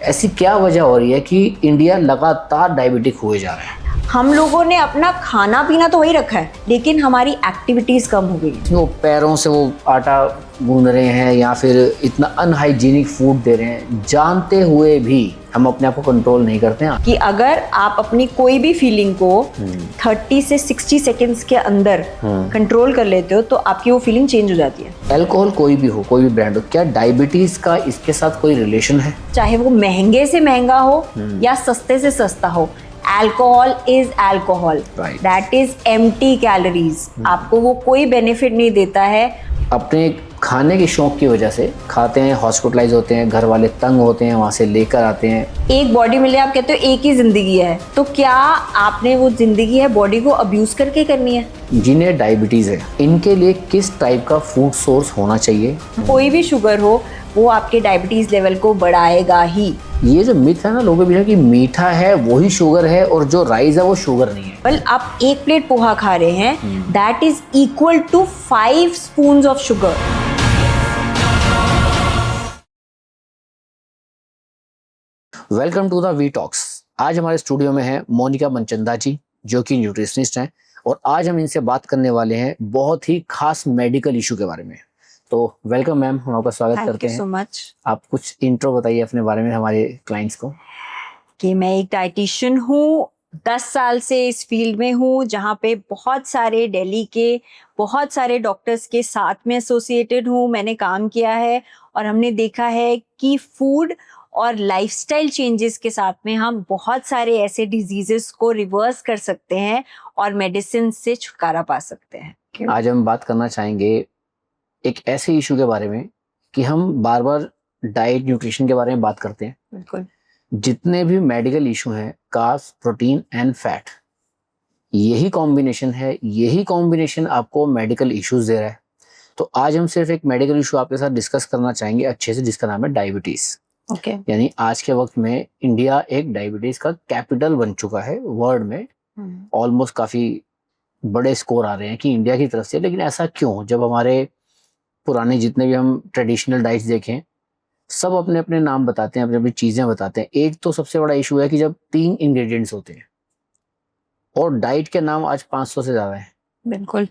ऐसी क्या वजह हो रही है कि इंडिया लगातार डायबिटिक हुए जा रहा है? हम लोगों ने अपना खाना पीना तो वही रखा है, लेकिन हमारी एक्टिविटीज कम हो गई। वो पैरों से वो आटा गूंद रहे हैं या फिर इतना अनहाइजीनिक फूड दे रहे हैं, जानते हुए भी हम अपने आप को कंट्रोल नहीं करते हैं। कि अगर आप अपनी कोई भी फीलिंग को 30 से 60 सेकेंड्स के अंदर कंट्रोल कर लेते हो तो आपकी वो फीलिंग चेंज हो जाती है। अल्कोहल कोई भी हो, कोई भी ब्रांड हो, क्या डायबिटीज का इसके साथ कोई रिलेशन है? चाहे वो महंगे से महंगा हो या सस्ते से सस्ता हो, alcohol is alcohol, that is empty calories. आपको वो कोई बेनिफिट नहीं देता है। अपने खाने के शौक की वजह से खाते हैं, हॉस्पिटलाइज होते हैं, घर वाले तंग होते हैं, वहां से लेकर आते हैं। एक बॉडी मिले, आप कहते हो एक ही जिंदगी है, तो क्या आपने वो जिंदगी है बॉडी को अब्यूज करके करनी है? जिन्हें डायबिटीज है, इनके लिए किस टाइप का फूड सोर्स होना चाहिए? कोई भी शुगर हो वो आपके डायबिटीज लेवल को बढ़ाएगा ही। ये जो मिथ है ना लोगों के बीच कि मीठा है वही शुगर है और जो राइस है वो शुगर नहीं है। वेल, आप एक प्लेट पोहा खा रहे हैं, that is equal to 5 spoons of sugar. Welcome to the V talks. आज हमारे स्टूडियो में है मोनिका मनचंदा जी, जो कि न्यूट्रिशनिस्ट हैं, और आज हम इनसे बात करने वाले हैं बहुत ही खास मेडिकल इशू के बारे में। तो वेलकम मैम, हम आपका स्वागत करते हैं। Thank you so much. आप कुछ इंट्रो बताइए अपने बारे में हमारे क्लाइंट्स को। कि मैं एक डाइटिशियन हूँ, 10 साल से इस फील्ड में हूँ, जहाँ पे बहुत सारे दिल्ली के बहुत सारे डॉक्टर्स के साथ में एसोसिएटेड हूँ, मैंने काम किया है और हमने देखा है कि फूड और लाइफस्टाइल चेंजेस के साथ में हम बहुत सारे ऐसे डिजीजेस को रिवर्स कर सकते हैं और मेडिसिन से छुटकारा पा सकते हैं। आज हम बात करना चाहेंगे एक ऐसे इशू के बारे में कि हम बार बार डाइट न्यूट्रिशन के बारे में बात करते हैं। बिल्कुल। जितने भी मेडिकल इशू हैं, कार्ब्स, प्रोटीन एंड फैट, यही कॉम्बिनेशन है, यही कॉम्बिनेशन आपको मेडिकल इश्यूज दे रहा है। तो आज हम सिर्फ एक मेडिकल इशू आपके साथ डिस्कस करना चाहेंगे अच्छे से, जिसका नाम है डायबिटीज। ओके। यानी आज के वक्त में इंडिया एक डायबिटीज का कैपिटल बन चुका है वर्ल्ड में। ऑलमोस्ट काफी बड़े स्कोर आ रहे हैं कि इंडिया की तरफ से। लेकिन ऐसा क्यों? जब हमारे पुराने जितने भी हम ट्रेडिशनल डाइट्स देखें, सब अपने अपने नाम बताते हैं, अपनी अपनी चीजें बताते हैं। एक तो सबसे बड़ा इशू है कि जब 3 इंग्रेडिएंट्स होते हैं और डाइट के नाम आज 500 से ज्यादा है। बिल्कुल।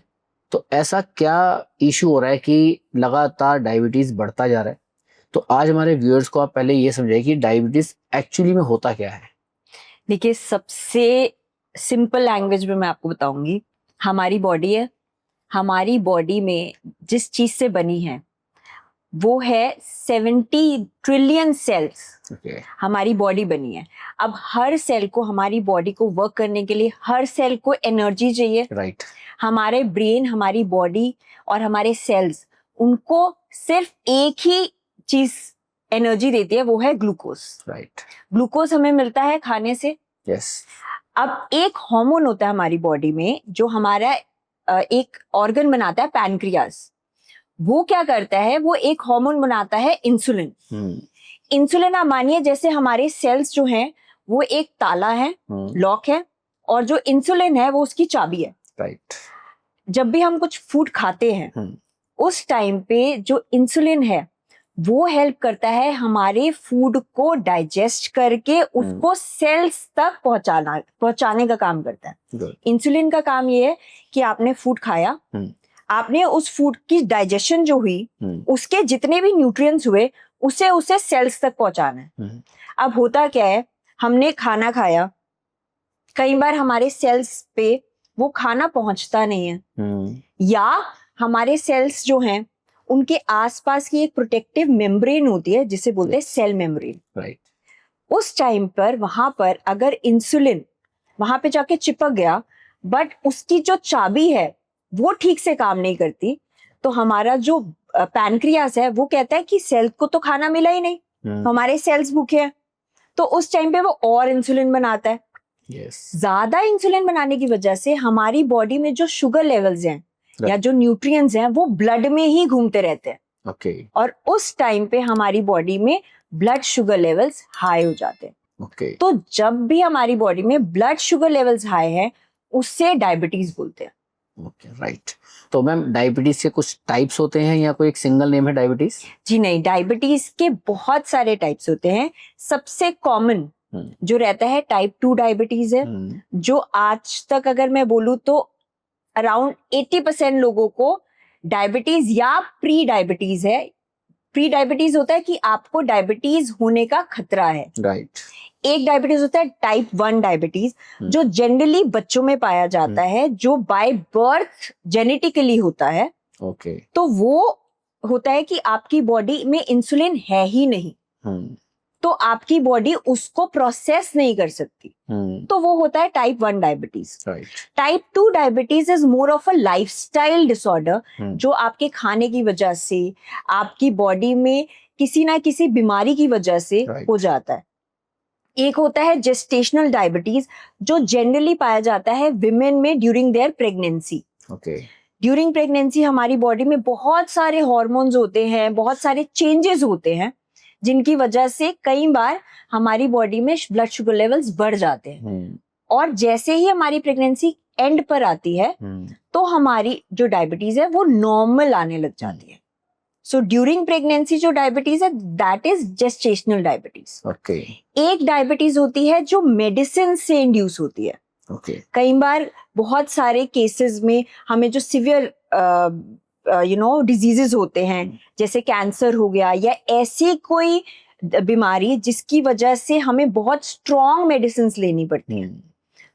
तो ऐसा क्या इशू हो रहा है कि लगातार डायबिटीज बढ़ता जा रहा है? तो आज हमारे व्यूअर्स को आप पहले ये समझाइए कि डायबिटीज एक्चुअली में होता क्या है। देखिए, सबसे सिंपल लैंग्वेज में मैं आपको बताऊंगी, हमारी बॉडी है, हमारी बॉडी में जिस चीज से बनी है वो है 70 ट्रिलियन सेल्स। हमारी बॉडी बनी है। अब हर सेल को, हमारी बॉडी को वर्क करने के लिए हर सेल को एनर्जी चाहिए। राइट। हमारे ब्रेन, हमारी बॉडी और हमारे सेल्स, उनको सिर्फ एक ही चीज एनर्जी देती है, वो है ग्लूकोज। राइट। ग्लूकोज हमें मिलता है खाने से। यस। अब एक हार्मोन होता है हमारी बॉडी में जो हमारा एक ऑर्गन बनाता है, पैनक्रियास। वो क्या करता है, वो एक हार्मोन बनाता है इंसुलिन। इंसुलिन आप मानिए जैसे हमारे सेल्स जो हैं वो एक ताला है, लॉक है, और जो इंसुलिन है वो उसकी चाबी है। राइट। जब भी हम कुछ फूड खाते हैं उस टाइम पे जो इंसुलिन है वो हेल्प करता है हमारे फूड को डाइजेस्ट करके उसको सेल्स तक पहुंचाने का काम करता है। इंसुलिन का काम ये है कि आपने फूड खाया, आपने उस फूड की डाइजेशन जो हुई, उसके जितने भी न्यूट्रिएंट्स हुए उसे सेल्स तक पहुंचाना है। अब होता क्या है, हमने खाना खाया, कई बार हमारे सेल्स पे वो खाना पहुंचता नहीं है, या हमारे सेल्स जो हैं उनके आसपास की एक प्रोटेक्टिव मेम्ब्रेन होती है जिसे बोलते हैं सेल मेम्ब्रेन। राइट। उस टाइम पर वहां पर अगर इंसुलिन वहां पे जाके चिपक गया, बट उसकी जो चाबी है वो ठीक से काम नहीं करती, तो हमारा जो पैनक्रियास है वो कहता है कि सेल को तो खाना मिला ही नहीं, हमारे सेल्स भूखे हैं, तो उस टाइम पे वो और इंसुलिन बनाता है। ज्यादा इंसुलिन बनाने की वजह से हमारी बॉडी में जो शुगर लेवल्स हैं या जो न्यूट्रिएंट्स हैं वो ब्लड में ही घूमते रहते हैं। और उस टाइम पे हमारी बॉडी में ब्लड शुगर लेवल्स हाई हो जाते हैं। तो जब भी हमारी बॉडी में ब्लड शुगर लेवल्स हाई है उससे डायबिटीज बोलते हैं। Okay, right. तो मैम डायबिटीज के कुछ टाइप्स होते हैं या कोई एक सिंगल नेम है डायबिटीज? जी नहीं, डायबिटीज के बहुत सारे टाइप्स होते हैं। सबसे कॉमन जो रहता है टाइप 2 डायबिटीज है, जो आज तक अगर मैं बोलूँ तो अराउंड 80% लोगों को डायबिटीज या प्री डायबिटीज है। प्री डायबिटीज होता है कि आपको डायबिटीज होने का खतरा है, राइट। एक डायबिटीज होता है टाइप 1 डायबिटीज, जो जनरली बच्चों में पाया जाता है, जो बाय बर्थ जेनेटिकली होता है। ओके। तो वो होता है कि आपकी बॉडी में इंसुलिन है ही नहीं, तो आपकी बॉडी उसको प्रोसेस नहीं कर सकती, तो वो होता है type 1 diabetes. Type 2 diabetes is more of a lifestyle disorder, जो आपके खाने की वजह से, आपकी बॉडी में किसी ना किसी बीमारी की वजह से हो जाता है। एक होता है जेस्टेशनल डायबिटीज, जो जनरली पाया जाता है विमेन में during their pregnancy. During pregnancy हमारी बॉडी में बहुत सारे हॉर्मोन्स होते हैं, बहुत सारे चेंजेस होते हैं, जिनकी वजह से कई बार हमारी बॉडी में ब्लड शुगर लेवल्स बढ़ जाते हैं। और जैसे ही हमारी प्रेगनेंसी एंड पर आती है, तो हमारी जो डायबिटीज है वो नॉर्मल आने लग जाती है। सो ड्यूरिंग प्रेगनेंसी जो डायबिटीज है, that is gestational diabetes. Okay. एक डायबिटीज होती है जो मेडिसिन से इंड्यूस होती है। कई बार बहुत सारे केसेस में हमें जो सिवियर डिजीजेस होते हैं, जैसे कैंसर हो गया या ऐसी कोई बीमारी जिसकी वजह से हमें बहुत स्ट्रॉन्ग मेडिसिन लेनी पड़ती है,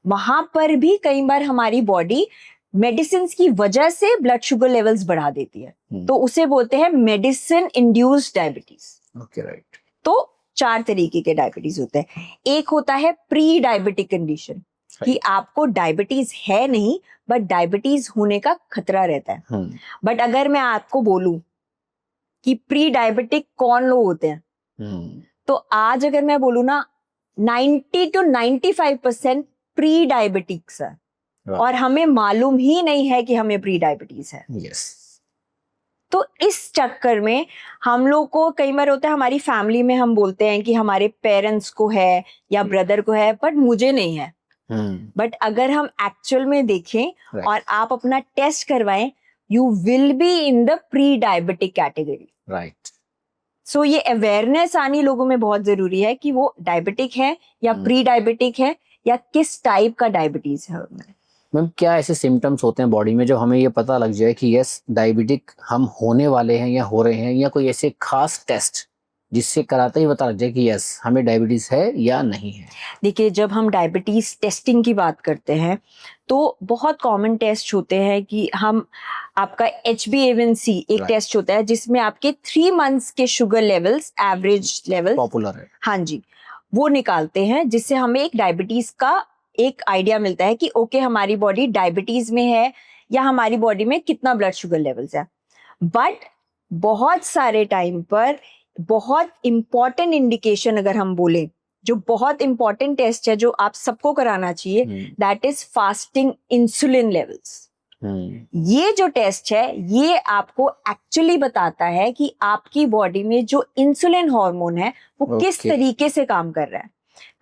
वहां पर भी कई बार हमारी बॉडी मेडिसिन की वजह से ब्लड शुगर लेवल्स बढ़ा देती है, तो उसे बोलते हैं medicine induced diabetes. Okay, right. तो 4 तरीके के डायबिटीज होते हैं। एक होता है प्री डायबिटिक कंडीशन, कि आपको डायबिटीज है नहीं, बट डायबिटीज होने का खतरा रहता है। बट अगर मैं आपको बोलूं कि प्री डायबिटिक कौन लोग होते हैं, तो आज अगर मैं बोलूं ना, 90 to 95% प्री डायबिटिक्स है, और हमें मालूम ही नहीं है कि हमें प्री डायबिटीज है। yes. तो इस चक्कर में हम लोग को कई बार होता है, हमारी फैमिली में हम बोलते हैं कि हमारे पेरेंट्स को है या ब्रदर को है, बट मुझे नहीं है। बट अगर हम एक्चुअल में देखें और आप अपना टेस्ट करवाएं, you will be in the pre diabetic category. Right. So ये अवेयरनेस आनी लोगों में बहुत जरूरी है कि वो डायबिटिक है या प्री डायबिटिक है, या किस टाइप का डायबिटीज है। मैम, क्या ऐसे सिम्टम्स होते हैं बॉडी में जब हमें ये पता लग जाए कि यस डायबिटिक हम होने वाले हैं या हो रहे हैं, या कोई ऐसे खास टेस्ट जिससे कराते ही पता लग जाए कि यस हमें डायबिटीज है या नहीं है? देखिए, जब हम डायबिटीज टेस्टिंग की बात करते हैं, तो बहुत कॉमन टेस्ट होते हैं कि हम आपका HbA1c एक टेस्ट होता है, जिसमें आपके 3 months के sugar levels, average level popular है, हाँ जी, वो निकालते हैं, जिससे हमें एक डायबिटीज का एक आइडिया मिलता है कि ओके हमारी बॉडी डायबिटीज में है, या हमारी बॉडी में कितना ब्लड शुगर लेवल्स है। बट बहुत सारे टाइम पर बहुत इंपॉर्टेंट इंडिकेशन अगर हम बोले, जो बहुत इंपॉर्टेंट टेस्ट है जो आप सबको कराना चाहिए, that is fasting insulin levels. ये जो टेस्ट है, ये आपको एक्चुअली बताता है कि आपकी बॉडी में जो इंसुलिन हार्मोन है वो किस तरीके से काम कर रहा है।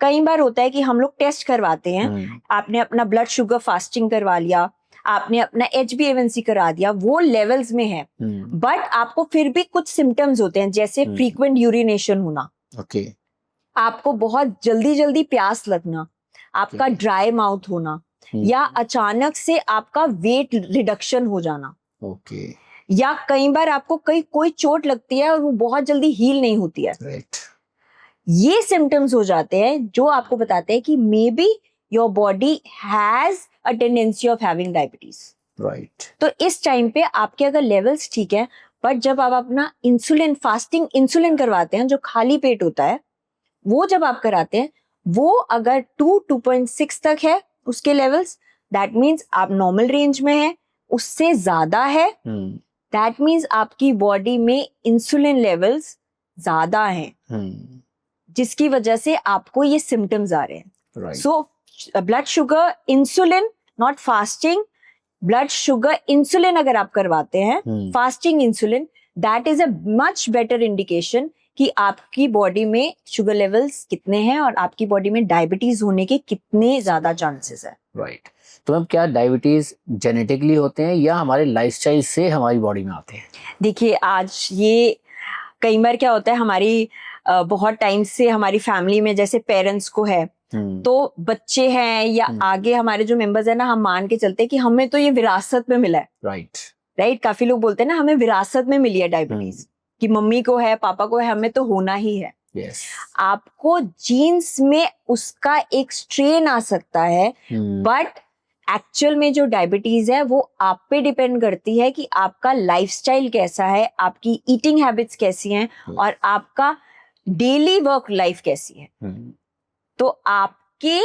कई बार होता है कि हम लोग टेस्ट करवाते हैं, आपने अपना ब्लड शुगर फास्टिंग करवा लिया, आपने अपना HbA1c करा दिया, वो लेवल्स में है, बट आपको फिर भी कुछ सिम्टम्स होते हैं, जैसे फ्रीक्वेंट यूरिनेशन होना, आपको बहुत जल्दी जल्दी प्यास लगना, आपका ड्राई माउथ होना, या अचानक से आपका वेट रिडक्शन हो जाना, या कई बार आपको कोई चोट लगती है और वो बहुत जल्दी हील नहीं होती है। ये सिम्टम्स हो जाते हैं जो आपको बताते हैं कि may be your body has a tendency of having diabetes. तो इस टाइम पे आपके अगर लेवल्स ठीक है, बट जब आप अपना इंसुलिन फास्टिंग इंसुलिन करवाते हैं, जो खाली पेट होता है, वो जब आप कराते हैं, वो अगर 2.6 तक है उसके लेवल्स, दैट मीन्स आप नॉर्मल रेंज में है। उससे ज्यादा है, दैट मीन्स आपकी बॉडी में इंसुलिन लेवल्स ज्यादा हैं, जिसकी वजह से आपको ये सिम्टम्स आ रहे हैं। So blood sugar insulin, not fasting, blood sugar insulin अगर आप करवाते हैं, fasting insulin, that is a much better indication कि आपकी बॉडी में शुगर लेवल्स कितने हैं और आपकी बॉडी में डायबिटीज होने के कितने ज्यादा चांसेस है। राइट। तो मैम क्या डायबिटीज जेनेटिकली होते हैं या हमारे लाइफस्टाइल से हमारी बॉडी में आते हैं? देखिए आज ये कई बार क्या होता है, हमारी बहुत टाइम से हमारी फैमिली में जैसे पेरेंट्स को है तो बच्चे हैं या आगे हमारे जो मेंबर्स है ना, हम मान के चलते हैं कि हमें तो ये विरासत में मिला है। राइट। काफी लोग बोलते हैं ना हमें विरासत में मिली है डायबिटीज, कि मम्मी को है, पापा को है, हमें तो होना ही है। आपको जीन्स में उसका एक स्ट्रेन आ सकता है, बट एक्चुअल में जो डायबिटीज है वो आप पे डिपेंड करती है कि आपका लाइफस्टाइल कैसा है, आपकी ईटिंग हैबिट्स कैसी हैं और आपका डेली वर्क लाइफ कैसी है। तो आपके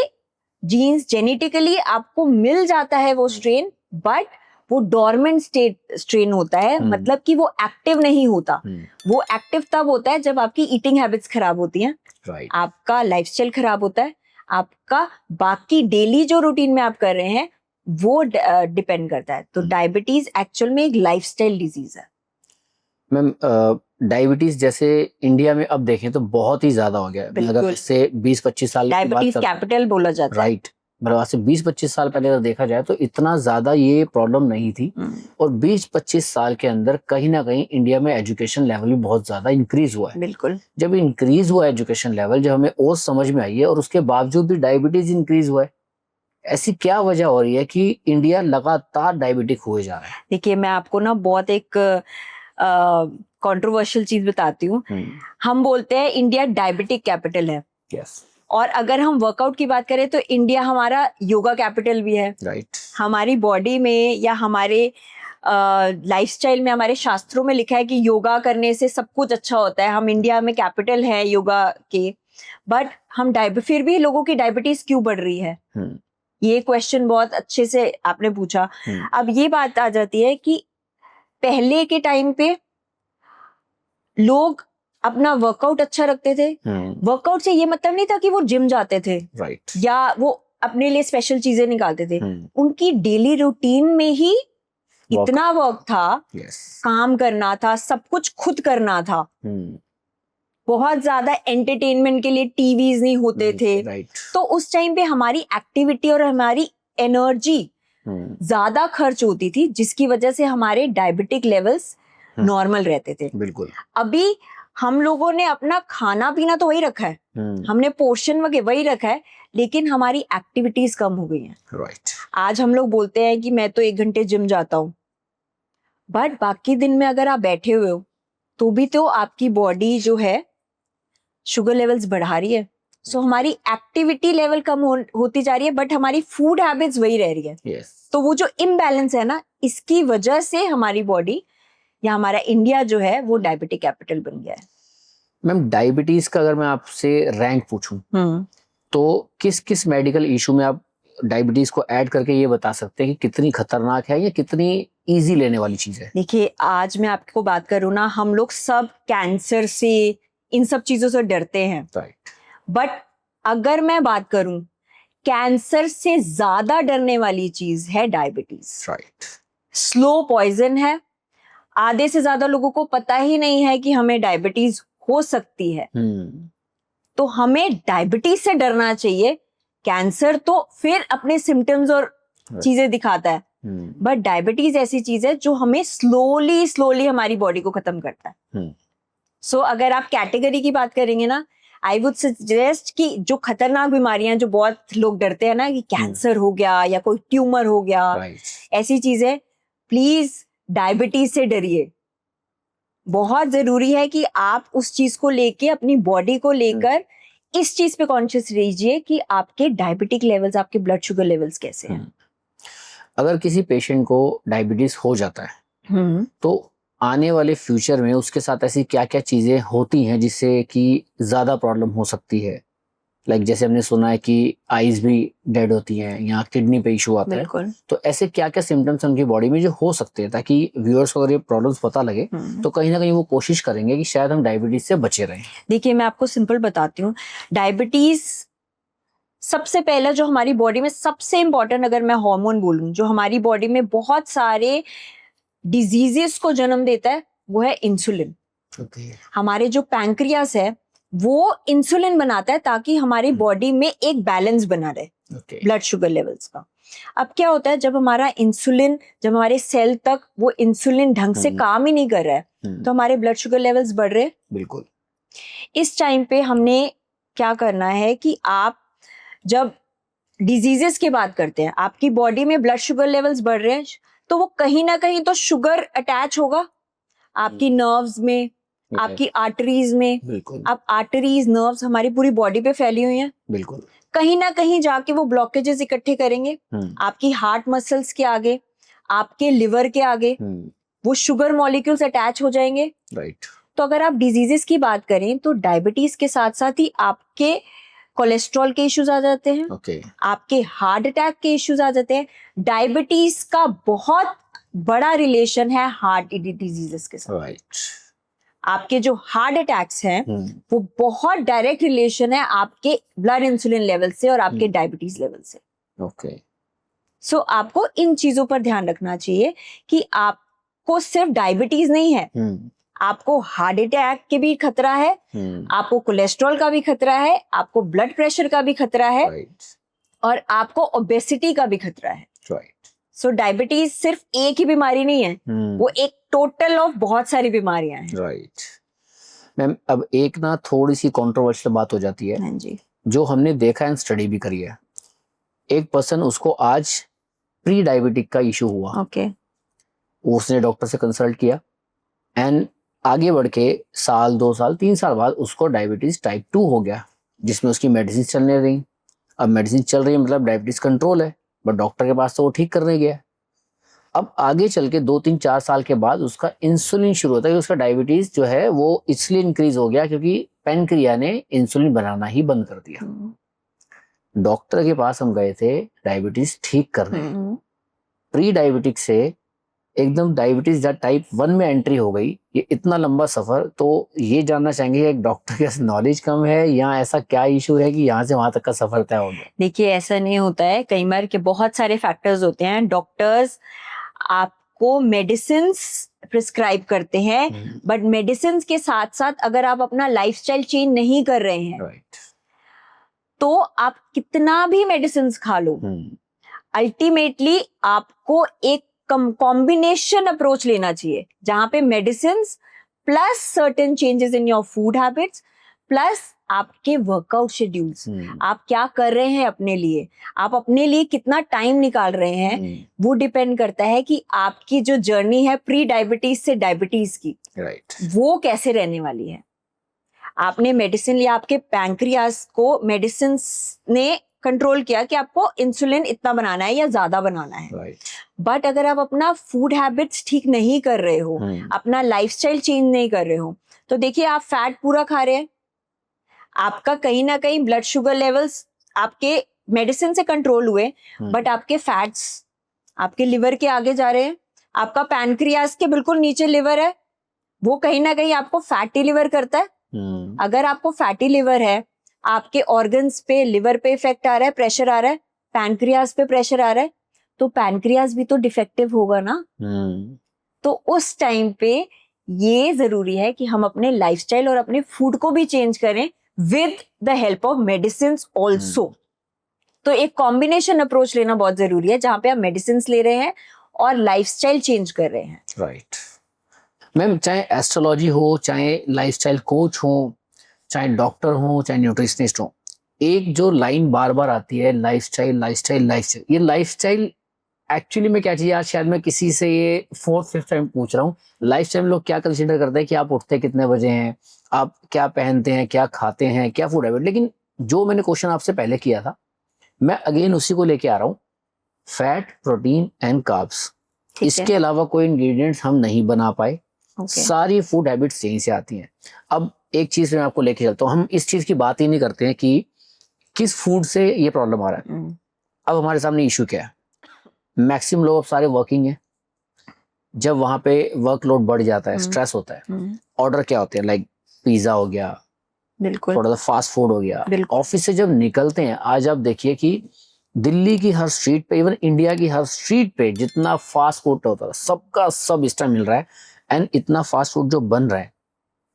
जीन्स जेनेटिकली आपको मिल जाता है वो स्ट्रेन, बट वो डॉर्मेंट स्टेट स्ट्रेन होता है, मतलब कि वो एक्टिव नहीं होता। वो एक्टिव तब होता है जब आपकी ईटिंग हैबिट्स खराब होती हैं, आपका लाइफस्टाइल खराब होता है, आपका बाकी डेली जो रूटीन में आप कर रहे हैं वो डिपेंड करता है। तो डायबिटीज एक्चुअल में एक लाइफस्टाइल डिजीज है। मैम डायबिटीज जैसे इंडिया में अब देखें तो बहुत ही ज्यादा हो गया है। अगर से 20-25 साल डायबिटीज कैपिटल बोला जाता है। राइट। मतलब आज से 20-25 साल पहले अगर देखा जाए तो इतना ज्यादा ये प्रॉब्लम नहीं थी, और 20-25 साल के अंदर कहीं ना कहीं इंडिया में एजुकेशन लेवल भी बहुत ज्यादा इंक्रीज हुआ है। बिल्कुल। जब इंक्रीज हुआ एजुकेशन लेवल, जब हमें और समझ में आई है, और उसके बावजूद भी डायबिटीज इंक्रीज हुआ है, ऐसी क्या वजह हो रही है कि इंडिया लगातार डायबिटिक हुए जा रहा है? देखिए मैं आपको ना बहुत एक कंट्रोवर्शियल चीज बताती हूँ। हम बोलते हैं इंडिया डायबिटिक कैपिटल है। और अगर हम वर्कआउट की बात करें तो इंडिया हमारा योगा कैपिटल भी है। हमारी बॉडी में या हमारे लाइफस्टाइल में, हमारे शास्त्रों में लिखा है कि योगा करने से सब कुछ अच्छा होता है। हम इंडिया में कैपिटल है योगा के, बट हम फिर भी लोगों की डायबिटीज क्यों बढ़ रही है? ये क्वेश्चन बहुत अच्छे से आपने पूछा। अब ये बात आ जाती है कि पहले के टाइम पे लोग अपना वर्कआउट अच्छा रखते थे। वर्कआउट से ये मतलब नहीं था कि वो जिम जाते थे, या वो अपने लिए स्पेशल चीजें निकालते थे। उनकी डेली रूटीन में ही इतना वर्क था, काम करना था, सब कुछ खुद करना था। बहुत ज्यादा एंटरटेनमेंट के लिए टीवीज नहीं होते थे। तो उस टाइम पे हमारी एक्टिविटी और हमारी एनर्जी ज्यादा खर्च होती थी, जिसकी वजह से हमारे डायबिटिक लेवल्स नॉर्मल रहते थे। बिल्कुल। अभी हम लोगों ने अपना खाना पीना तो वही रखा है, हमने पोर्शन वगैरह वही रखा है, लेकिन हमारी एक्टिविटीज कम हो गई हैं। आज हम लोग बोलते हैं कि मैं तो 1 घंटे जिम जाता हूँ, बट बाकी दिन में अगर आप बैठे हुए हो तो भी तो आपकी बॉडी जो है शुगर लेवल्स बढ़ा रही है। सो हमारी एक्टिविटी लेवल कम होती जा रही है, बट हमारी फूड हैबिट्स वही रह रही है। तो वो जो इम्बैलेंस है ना, इसकी वजह से हमारी बॉडी या हमारा इंडिया जो है वो डायबिटिक कैपिटल बन गया है। मैम डायबिटीज का अगर मैं आपसे रैंक पूछूं तो किस किस मेडिकल इशू में आप डायबिटीज को ऐड करके ये बता सकते हैं कि कितनी खतरनाक है या कितनी इजी लेने वाली चीज है? देखिए आज मैं आपको बात करूँ ना, हम लोग सब कैंसर से, इन सब चीजों से डरते हैं। बट अगर मैं बात करूं, कैंसर से ज्यादा डरने वाली चीज है डायबिटीज। स्लो पॉइजन है। आधे से ज्यादा लोगों को पता ही नहीं है कि हमें डायबिटीज हो सकती है। तो हमें डायबिटीज से डरना चाहिए। कैंसर तो फिर अपने सिम्टम्स और चीजें दिखाता है, बट डायबिटीज ऐसी चीज है जो हमें स्लोली हमारी बॉडी को खत्म करता है। सो अगर आप कैटेगरी की बात करेंगे ना, आई वुड सजेस्ट कि जो खतरनाक बीमारियां, जो बहुत लोग डरते हैं ना कि कैंसर हो गया या कोई ट्यूमर हो गया, ऐसी चीजें, प्लीज डायबिटीज से डरिए। बहुत जरूरी है कि आप उस चीज को लेके, अपनी बॉडी को लेकर इस चीज पे कॉन्शियस रहिए कि आपके डायबिटिक लेवल्स, आपके ब्लड शुगर लेवल्स कैसे हैं। अगर किसी पेशेंट को डायबिटीज हो जाता है तो आने वाले फ्यूचर में उसके साथ ऐसी क्या क्या चीजें होती हैं जिससे कि ज्यादा प्रॉब्लम हो सकती है? लाइक जैसे हमने सुना है कि आईज भी डेड होती हैं, यहाँ किडनी पे इशू आता है, तो ऐसे क्या क्या सिम्टम्स उनकी बॉडी में जो हो सकते हैं, ताकि व्यूअर्स को अगर ये प्रॉब्लम्स पता लगे तो कहीं ना कहीं वो कोशिश करेंगे कि शायद हम डायबिटीज से बचे रहें। देखिए मैं आपको सिंपल बताती हूँ। डायबिटीज सबसे पहला जो हमारी बॉडी में सबसे इंपॉर्टेंट, अगर मैं हार्मोन बोलूं, जो हमारी बॉडी में बहुत सारे डिजीजेस को जन्म देता है, वो है इंसुलिन। हमारे जो पैंक्रियास है वो इंसुलिन बनाता है ताकि हमारी बॉडी में एक बैलेंस बना रहे ब्लड शुगर लेवल्स का। अब क्या होता है, जब हमारे सेल तक वो इंसुलिन ढंग से काम ही नहीं कर रहा है तो हमारे ब्लड शुगर लेवल्स बढ़ रहे हैं। बिल्कुल। इस टाइम पे हमने क्या करना है कि आप जब डिजीजेस की बात करते हैं, आपकी बॉडी में ब्लड शुगर लेवल्स बढ़ रहे हैं तो वो कहीं ना कहीं तो शुगर अटैच होगा आपकी नर्व्स में, आपकी आर्टरीज में। बिल्कुल। अब आर्टरीज नर्व्स हमारी पूरी बॉडी पे फैली हुई हैं। बिल्कुल। कहीं ना कहीं जाके वो ब्लॉकेजेस इकट्ठे करेंगे आपकी हार्ट मसल्स के आगे, आपके लिवर के आगे, वो शुगर मॉलिक्यूल्स अटैच हो जाएंगे। राइट। तो अगर आप डिजीजेस की बात करें तो डायबिटीज के साथ साथ ही आपके कोलेस्ट्रॉल के इश्यूज आ जाते हैं, आपके हार्ट अटैक के इश्यूज आ जाते हैं। डायबिटीज का बहुत बड़ा रिलेशन है हार्ट डिजीजेस के साथ। राइट। आपके जो हार्ट अटैक्स हैं वो बहुत डायरेक्ट रिलेशन है आपके ब्लड इंसुलिन लेवल से और आपके डायबिटीज लेवल से। ओके। सो आपको इन चीजों पर ध्यान रखना चाहिए कि आपको सिर्फ डायबिटीज नहीं है, आपको हार्ट अटैक के भी खतरा है, आपको कोलेस्ट्रॉल का भी खतरा है, आपको ब्लड प्रेशर का भी खतरा है, और आपको ओबेसिटी का भी खतरा है। सो डायबिटीज सिर्फ एक ही बीमारी नहीं है, वो एक टोटल ऑफ बहुत सारी बीमारियां हैं। राइट। मैम अब एक ना थोड़ी सी कंट्रोवर्शियल बात हो जाती है। हाँ जी। जो हमने देखा है, स्टडी भी करी है, एक पर्सन उसको आज प्री डायबिटिक का इशू हुआ। ओके। उसने डॉक्टर से कंसल्ट किया एंड आगे बढ़ के साल 2 साल 3 साल बाद उसको डायबिटीज टाइप 2 हो गया, जिसमें उसकी मेडिसिन चलने रही। अब मेडिसिन चल रही है मतलब डायबिटीज कंट्रोल है, बट डॉक्टर के पास तो वो ठीक करने गया। अब आगे चल के 2-3-4 साल के बाद उसका इंसुलिन शुरू होता है कि उसका डायबिटीज जो है वो इसलिए इंक्रीज हो गया क्योंकि पैनक्रिया ने इंसुलिन बनाना ही बंद कर दिया। डॉक्टर के पास हम गए थे डायबिटीज ठीक करने, प्री डायबिटिक से एकदम डायबिटीज टाइप 1 में एंट्री हो गई। ये इतना लंबा सफर, तो ये जानना चाहेंगे एक डॉक्टर के नॉलेज कम है या ऐसा क्या इशू है कि यहाँ से वहां तक का सफर तय हो गया? देखिए ऐसा नहीं होता है, कई बार के बहुत सारे फैक्टर्स होते हैं। डॉक्टर्स आपको मेडिसिन प्रिस्क्राइब करते हैं, बट मेडिसिन के साथ साथ अगर आप अपना लाइफस्टाइल चेंज नहीं कर रहे हैं तो आप कितना भी मेडिसिन खा लो, अल्टीमेटली आपको एक कॉम्बिनेशन अप्रोच लेना चाहिए जहां पे medicine plus certain changes in your food habits plus आपके वर्कआउट शेड्यूल्स। आप क्या कर रहे हैं अपने लिए, आप अपने लिए कितना टाइम निकाल रहे हैं, वो डिपेंड करता है कि आपकी जो जर्नी है प्री डायबिटीज से डायबिटीज की, वो कैसे रहने वाली है। आपने मेडिसिन लिया, आपके पैंक्रियास को मेडिसिन ने कंट्रोल किया कि आपको इंसुलिन इतना बनाना है या ज्यादा बनाना है, बट अगर आप अपना फूड हैबिट्स ठीक नहीं कर रहे हो, अपना लाइफस्टाइल चेंज नहीं कर रहे हो, तो देखिए आप फैट पूरा खा रहे हैं, आपका कहीं ना कहीं ब्लड शुगर लेवल्स आपके मेडिसिन से कंट्रोल हुए, बट आपके फैट्स आपके लिवर के आगे जा रहे हैं। आपका पैनक्रियास के बिल्कुल नीचे लिवर है, वो कहीं ना कहीं आपको फैटी लिवर करता है। अगर आपको फैटी लिवर है, आपके ऑर्गन्स पे, लिवर पे इफेक्ट आ रहा है, प्रेशर आ रहा है, पैनक्रियास पे प्रेशर आ रहा है, तो पैनक्रियास भी तो डिफेक्टिव होगा ना। तो उस टाइम पे ये जरूरी है कि हम अपने लाइफस्टाइल और अपने फूड को भी चेंज करें with the help of medicine also. तो एक कॉम्बिनेशन अप्रोच लेना बहुत जरूरी है जहां पे आप मेडिसिन ले रहे हैं और लाइफस्टाइल चेंज कर रहे हैं। राइट। मैम चाहे एस्ट्रोलॉजी हो, चाहे लाइफस्टाइल कोच हो, चाहे डॉक्टर हो, चाहे न्यूट्रिशनिस्ट हो, एक जो लाइन बार बार आती है लाइफस्टाइल लाइफस्टाइल लाइफस्टाइल। ये लाइफस्टाइल एक्चुअली में क्या चाहिए? आज शायद मैं किसी से ये 4th-5th टाइम पूछ रहा हूँ। लाइफस्टाइल लोग क्या कंसीडर करते हैं कि आप उठते कितने बजे हैं, आप क्या पहनते हैं, क्या खाते हैं, क्या फूड हैबिट। लेकिन जो मैंने क्वेश्चन आपसे पहले किया था, मैं अगेन उसी को लेके आ रहा हूँ, फैट, प्रोटीन एंड कार्ब्स। इसके अलावा कोई इंग्रेडिएंट्स हम नहीं बना पाए। सारी फूड हैबिट्स यहीं से आती हैं। अब एक चीज मैं आपको लेके चलता हूँ, हम इस चीज की बात ही नहीं करते हैं कि किस फूड से ये प्रॉब्लम आ रहा है। अब हमारे सामने इशू क्या है? मैक्सिमम लोग अब सारे वर्किंग हैं। जब वहां पे वर्कलोड बढ़ जाता है, स्ट्रेस होता है, ऑर्डर क्या होते हैं, लाइक पिज्जा हो गया, बिल्कुल, थोड़ा सा फास्ट फूड हो गया। ऑफिस से जब निकलते हैं, आज आप देखिए कि दिल्ली की हर स्ट्रीट पे, इवन इंडिया की हर स्ट्रीट पे जितना फास्ट फूड होता है, सबका सब इस टाइम मिल रहा है। एंड इतना फास्ट फूड जो बन रहा है,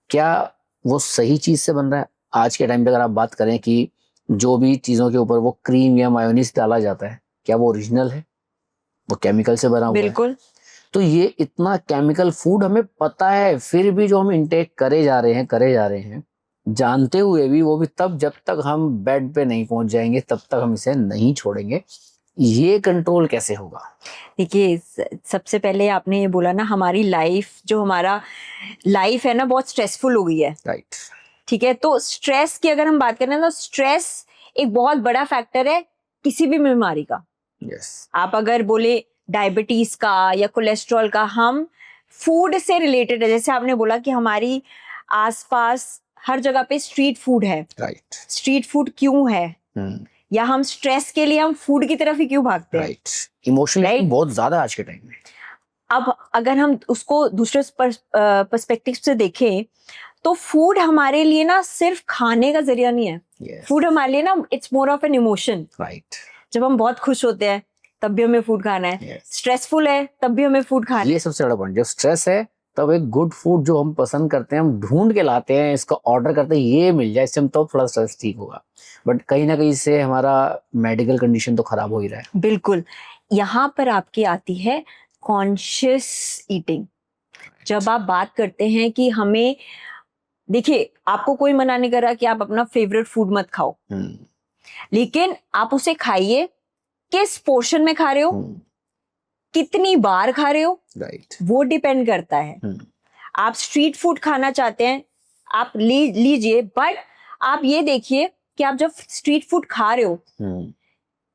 क्या वो सही चीज से बन रहा है? आज के टाइम पे अगर आप बात करें कि जो भी चीजों के ऊपर वो क्रीम या मायोनीज डाला जाता है, क्या वो ओरिजिनल है? वो केमिकल से बना हुआ है। बिल्कुल। तो ये इतना केमिकल फूड हमें पता है, फिर भी जो हम इंटेक करे जा रहे हैं, जानते हुए भी, वो भी तब जब तक हम बेड पे नहीं पहुंच जाएंगे तब तक हम इसे नहीं छोड़ेंगे। ये कंट्रोल कैसे होगा? देखिए, सबसे पहले आपने ये बोला ना, हमारी लाइफ, जो हमारा लाइफ है ना, बहुत स्ट्रेसफुल हो गई है। राइट। ठीक है, तो स्ट्रेस की अगर हम बात करें तो स्ट्रेस एक बहुत बड़ा फैक्टर है किसी भी बीमारी का। यस। आप अगर बोले डायबिटीज का या कोलेस्ट्रॉल का, हम फूड से रिलेटेड है। जैसे आपने बोला कि हमारी आसपास हर जगह पे स्ट्रीट फूड है। राइट। स्ट्रीट फूड क्यों है? या हम स्ट्रेस के लिए हम फूड की तरफ ही क्यों भागते हैं? राइट। इमोशनली बहुत ज्यादा आज के टाइम में। अब अगर हम उसको दूसरे पर्सपेक्टिव से देखें तो फूड हमारे लिए ना सिर्फ खाने का जरिया नहीं है। फूड हमारे लिए ना it's more of an emotion. Right. जब हम बहुत खुश होते हैं तब भी हमें फूड खाना है, स्ट्रेसफुल है तब भी हमें फूड खाना है। ये सबसे बड़ा पॉइंट, जब स्ट्रेस है तब एक गुड फूड जो हम पसंद करते हैं, हम ढूंढ के लाते हैं, इसका ऑर्डर करते हैं, ये मिल जाए, इससे हम तो थोड़ा स्ट्रेस ठीक होगा। बट कहीं ना कहीं से हमारा मेडिकल कंडीशन तो खराब हो ही रहा है। बिल्कुल। यहाँ पर आपकी आती है कॉन्शियस ईटिंग। जब आप बात करते हैं कि हमें, देखिए, आपको कोई मना नहीं कर रहा कि आप अपना फेवरेट फूड मत खाओ, लेकिन आप उसे खाइए। किस पोर्शन में खा रहे हो, कितनी बार खा रहे हो, राइट, वो डिपेंड करता है। आप स्ट्रीट फूड खाना चाहते हैं, आप लीजिए, बट आप ये देखिए कि आप जब स्ट्रीट फूड खा रहे हो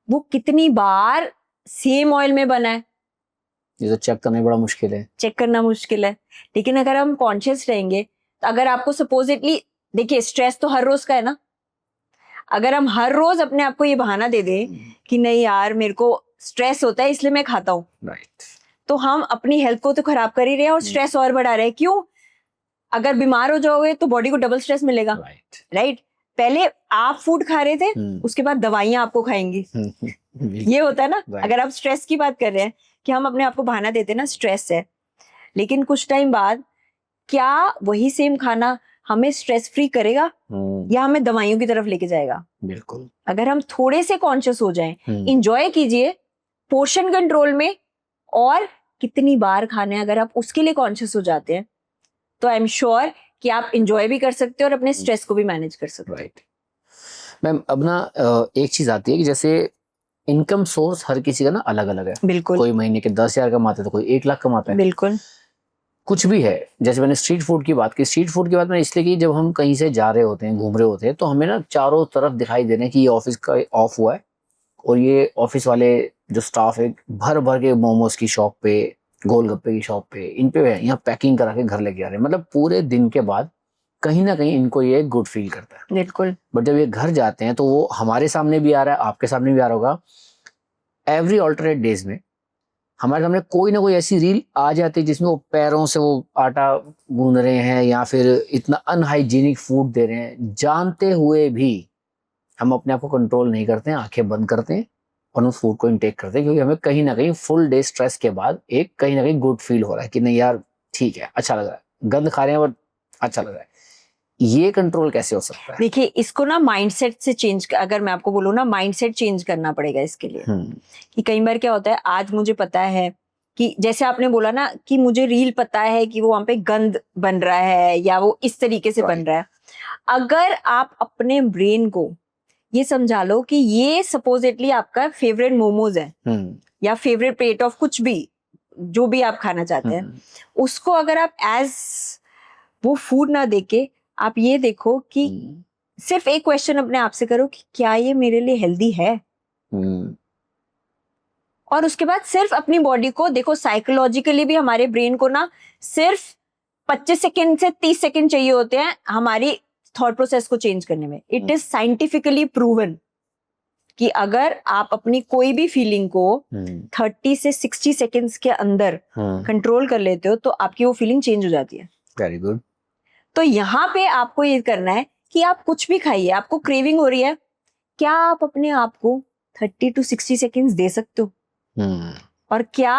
वो कितनी बार सेम ऑयल में बना है। ये तो चेक करना बड़ा मुश्किल है। चेक करना मुश्किल है, लेकिन अगर हम कॉन्शियस रहेंगे तो अगर आपको सपोजिटली, देखिए, स्ट्रेस तो हर रोज का है ना। अगर हम हर रोज अपने आप को ये बहाना दे दें कि नहीं यार, मेरे को स्ट्रेस होता है इसलिए मैं खाता हूँ, राइट, तो हम अपनी हेल्थ को तो खराब कर ही रहे हैं और स्ट्रेस और बढ़ा रहे हैं। क्यों? अगर बीमार हो जाओगे तो बॉडी को डबल स्ट्रेस मिलेगा। राइट। पहले आप फूड खा रहे थे, उसके बाद दवाइयां आपको खाएंगी। ये होता है ना। अगर आप स्ट्रेस की बात कर रहे हैं कि हम अपने आप को बहाना देते हैं ना स्ट्रेस है, लेकिन कुछ टाइम बाद क्या वही सेम खाना हमें स्ट्रेस फ्री करेगा या हमें दवाइयों की तरफ लेके जाएगा? बिल्कुल। अगर हम थोड़े से कॉन्शियस हो जाएं, इंजॉय कीजिए, पोर्शन कंट्रोल में, और कितनी बार खाने, अगर आप उसके लिए कॉन्शियस हो जाते हैं तो आई एम श्योर कि आप इंजॉय भी कर सकते हो और अपने स्ट्रेस को भी मैनेज कर सकते हो। राइट मैम, अब ना एक चीज आती है कि जैसे इनकम सोर्स हर किसी का ना अलग अलग है। बिल्कुल। कोई महीने के 10,000 कमाता है तो कोई 1 लाख कमाता है। बिल्कुल। कुछ भी है। जैसे मैंने स्ट्रीट फूड की बात की, स्ट्रीट फूड की बात मैंने इसलिए की, जब हम कहीं से जा रहे होते हैं, घूम रहे होते हैं, तो हमें ना चारों तरफ दिखाई दे रहे हैं कि ये ऑफिस का ऑफ हुआ है और ये ऑफिस वाले जो स्टाफ है भर भर के मोमोज की शॉप पे, गोलगप्पे की शॉप पे, इन पे यहाँ पैकिंग करा के घर लेके आ रहे हैं। मतलब पूरे दिन के बाद कहीं ना कहीं इनको ये गुड फील करता है। बिल्कुल। बट जब ये घर जाते हैं तो वो हमारे सामने भी आ रहा है, आपके सामने भी आ रहा होगा, एवरी ऑल्टरनेट डेज में हमारे सामने कोई ना कोई ऐसी रील आ जाती है जिसमें वो पैरों से वो आटा गूंद रहे हैं या फिर इतना अनहाइजीनिक फूड दे रहे हैं। जानते हुए भी हम अपने आप को कंट्रोल नहीं करते हैं, आंखें बंद करते हैं और उस फूड को इनटेक करते हैं, क्योंकि हमें कहीं ना कहीं फुल डे स्ट्रेस के बाद एक कहीं ना कहीं गुड फील हो रहा है कि नहीं यार ठीक है, अच्छा लग रहा है, गंद खा रहे हैं बट अच्छा लग रहा है। ये कंट्रोल कैसे हो सकता है? देखिए, इसको ना माइंडसेट से चेंज, अगर मैं आपको बोलूँ ना, माइंडसेट चेंज करना पड़ेगा इसके लिए। कि कई बार क्या होता है, आज मुझे पता है कि जैसे आपने बोला ना कि मुझे रील पता है कि वो वहां पे गंद बन रहा है या वो इस तरीके से बन रहा है। अगर आप अपने ब्रेन को ये समझा लो कि ये सपोजिटली आपका फेवरेट मोमोज है या फेवरेट प्लेट ऑफ कुछ भी, जो भी आप खाना चाहते हैं, उसको अगर आप एज वो फूड ना देके आप ये देखो कि सिर्फ एक क्वेश्चन अपने आप से करो कि क्या ये मेरे लिए हेल्दी है। और उसके बाद सिर्फ अपनी बॉडी को देखो। साइकोलॉजिकली भी हमारे ब्रेन को ना सिर्फ 25 सेकंड से 30 सेकंड चाहिए होते हैं हमारी थॉट प्रोसेस को चेंज करने में। इट इज साइंटिफिकली प्रूवन कि अगर आप अपनी कोई भी फीलिंग को 30 से 60 सेकंड्स के अंदर कंट्रोल कर लेते हो तो आपकी वो फीलिंग चेंज हो जाती है। Very good. तो यहाँ पे आपको ये करना है कि आप कुछ भी खाइए, आपको क्रेविंग हो रही है, क्या आप अपने आप को 30 to 60 सेकंड्स दे सकते हो? और क्या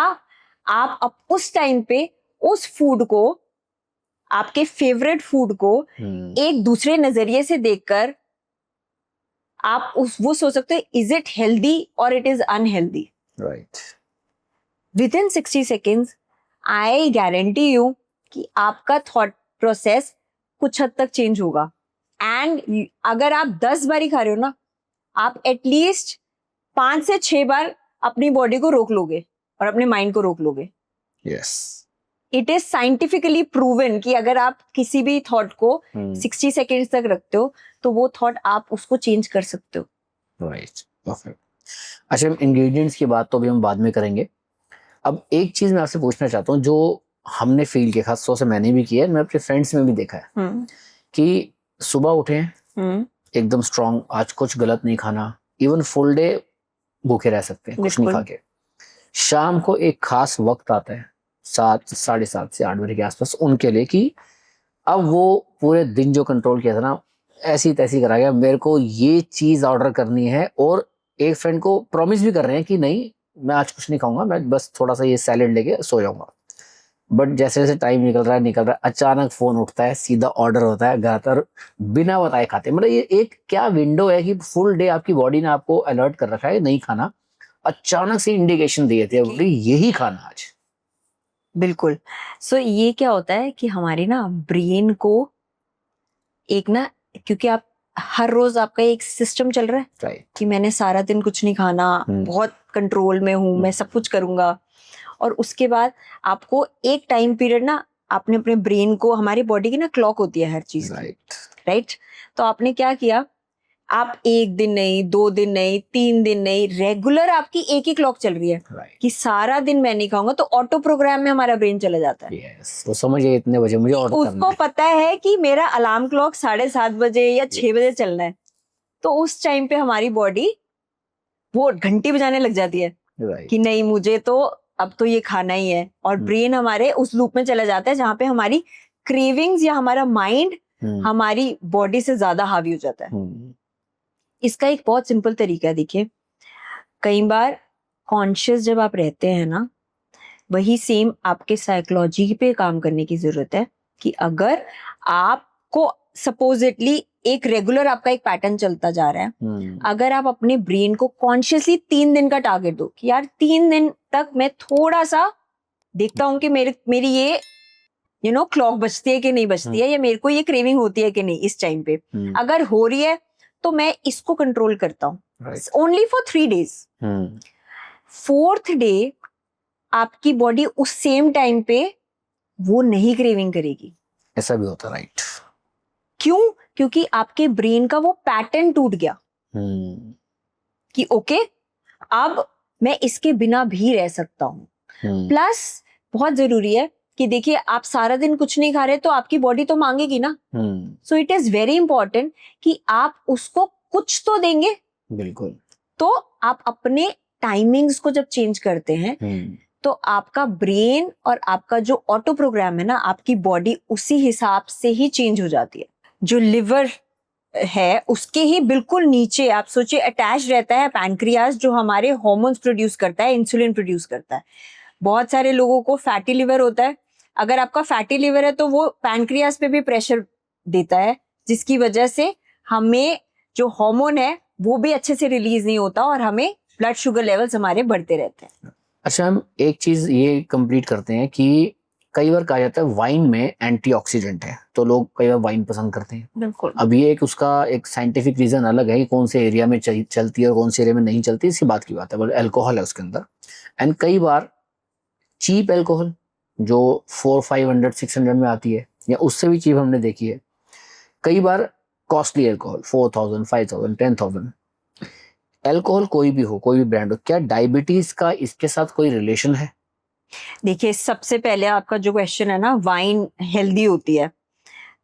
आप उस टाइम पे उस फूड को आपके फेवरेट फूड को एक दूसरे नजरिए से देखकर आप वो सोच सकते हो, इज इट हेल्दी और it is unhealthy. Right. With in 60 seconds I guarantee you कि आपका थॉट प्रोसेस कुछ हद तक चेंज होगा। एंड अगर आप 10 बार ही खा रहे हो ना, आप एटलीस्ट 5 से 6 बार अपनी बॉडी को रोक लोगे और अपने माइंड को रोक लोगे। Yes. It is scientifically proven कि अगर आप किसी भी थॉट को 60 सेकेंड्स तक रखते हो तो वो थॉट आप उसको चेंज कर सकते हो। Right, perfect. अच्छा, हम इंग्रेडिएंट्स की बात तो अभी हम बाद में करेंगे। अब एक चीज मैं आपसे पूछना चाहता हूँ जो हमने फील किया, खास तौर से मैंने भी किया है, मैं अपने फ्रेंड्स में भी देखा है कि सुबह उठे एकदम स्ट्रांग, आज कुछ गलत नहीं खाना, इवन फुल डे भूखे रह सकते हैं कुछ नहीं खा के। शाम को एक खास वक्त आता है 7, 7:30 से 8 बजे के आसपास उनके लिए कि अब वो पूरे दिन जो कंट्रोल किया था ना, ऐसी तैसी करा गया, मेरे को ये चीज ऑर्डर करनी है। और एक फ्रेंड को प्रॉमिस भी कर रहे हैं कि नहीं मैं आज कुछ नहीं खाऊंगा, मैं बस थोड़ा सा ये सैलेड लेके सो जाऊंगा। बट जैसे जैसे टाइम निकल रहा है अचानक फोन उठता है, सीधा ऑर्डर होता है, घर बिना बताए खाते। मतलब ये एक क्या विंडो है कि फुल डे आपकी बॉडी ने आपको अलर्ट कर रखा है नहीं खाना, अचानक से इंडिकेशन दिए थे यही खाना आज। बिल्कुल। सो ये क्या होता है कि हमारे ना ब्रेन को एक ना, क्योंकि आप हर रोज आपका एक सिस्टम चल रहा है राइट कि मैंने सारा दिन कुछ नहीं खाना, बहुत कंट्रोल में हूं, मैं सब कुछ करूंगा। और उसके बाद आपको एक टाइम पीरियड ना, आपने अपने ब्रेन को, हमारी बॉडी की ना क्लॉक होती है हर चीज की, राइट। तो आपने क्या किया, आप 1 दिन नहीं, 2 दिन नहीं, 3 दिन नहीं, रेगुलर आपकी एक ही क्लॉक चल रही है कि सारा दिन मैं नहीं खाऊंगा। तो ऑटो प्रोग्राम में हमारा ब्रेन चला जाता है। यस, वो समझिए इतने बजे मुझे ऑर्डर करना है। उसको पता है कि मेरा अलार्म क्लॉक 7:30 बजे या 6 बजे चलना है। तो उस टाइम पे हमारी बॉडी वो घंटी बजाने लग जाती है कि नहीं, मुझे तो अब तो ये खाना ही है। और ब्रेन हमारे उस लूप में चला जाता है जहां पे हमारी क्रेविंग्स या हमारा माइंड हमारी बॉडी से ज्यादा हावी हो जाता है। इसका एक बहुत सिंपल तरीका है, देखिए, कई बार कॉन्शियस जब आप रहते हैं ना, वही सेम आपके साइकोलॉजी पे काम करने की जरूरत है कि अगर आपको सपोजिटली एक रेगुलर आपका एक पैटर्न चलता जा रहा है, अगर आप अपने ब्रेन को कॉन्शियसली 3 दिन का टारगेट दो कि यार 3 दिन तक मैं थोड़ा सा देखता हूं कि मेरी ये क्लॉक बजती है कि नहीं बजती है, या मेरे को ये क्रेविंग होती है कि नहीं इस टाइम पे, अगर हो रही है तो मैं इसको कंट्रोल करता हूँ only for 3 days। 4th day आपकी बॉडी उस सेम टाइम पे वो नहीं क्रेविंग करेगी। ऐसा भी होता है, राइट। क्यों? क्योंकि आपके ब्रेन का वो पैटर्न टूट गया कि ओके अब मैं इसके बिना भी रह सकता हूँ। प्लस बहुत जरूरी है कि देखिए, आप सारा दिन कुछ नहीं खा रहे तो आपकी बॉडी तो मांगेगी ना। So it is very important कि आप उसको कुछ तो देंगे। बिल्कुल। तो आप अपने टाइमिंग्स को जब चेंज करते हैं तो आपका ब्रेन और आपका जो ऑटो प्रोग्राम है ना, आपकी बॉडी उसी हिसाब से ही चेंज हो जाती है। जो लिवर है उसके ही बिल्कुल नीचे आप सोचिए अटैच रहता है पैनक्रियास, जो हमारे हार्मोन्स प्रोड्यूस करता है, इंसुलिन प्रोड्यूस करता है। बहुत सारे लोगों को फैटी लिवर होता है। अगर आपका फैटी लिवर है तो वो पैनक्रियास पे भी प्रेशर देता है, जिसकी वजह से हमें जो हार्मोन है वो भी अच्छे से रिलीज नहीं होता और हमें ब्लड शुगर लेवल्स हमारे बढ़ते रहते हैं। अच्छा, हम एक चीज ये कंप्लीट करते हैं कि कई बार कहा जाता है वाइन में एंटीऑक्सीडेंट है, तो लोग कई बार वाइन पसंद करते हैं। बिल्कुल। अब ये एक उसका एक साइंटिफिक रीजन अलग है कि कौन से एरिया में चलती है और कौन से एरिया में नहीं चलती, इसी बात की बात है। बट अल्कोहल है उसके अंदर। एंड कई बार चीप अल्कोहल जो 400, 500, 600 में आती है या उससे भी चीप हमने देखी है। कई बार कॉस्टली अल्कोहल 4000, 5000, 10,000। अल्कोहल कोई भी हो, कोई भी ब्रांड हो, क्या डायबिटीज का इसके साथ कोई रिलेशन है? देखिए, सबसे पहले आपका जो क्वेश्चन है ना, वाइन हेल्दी होती है,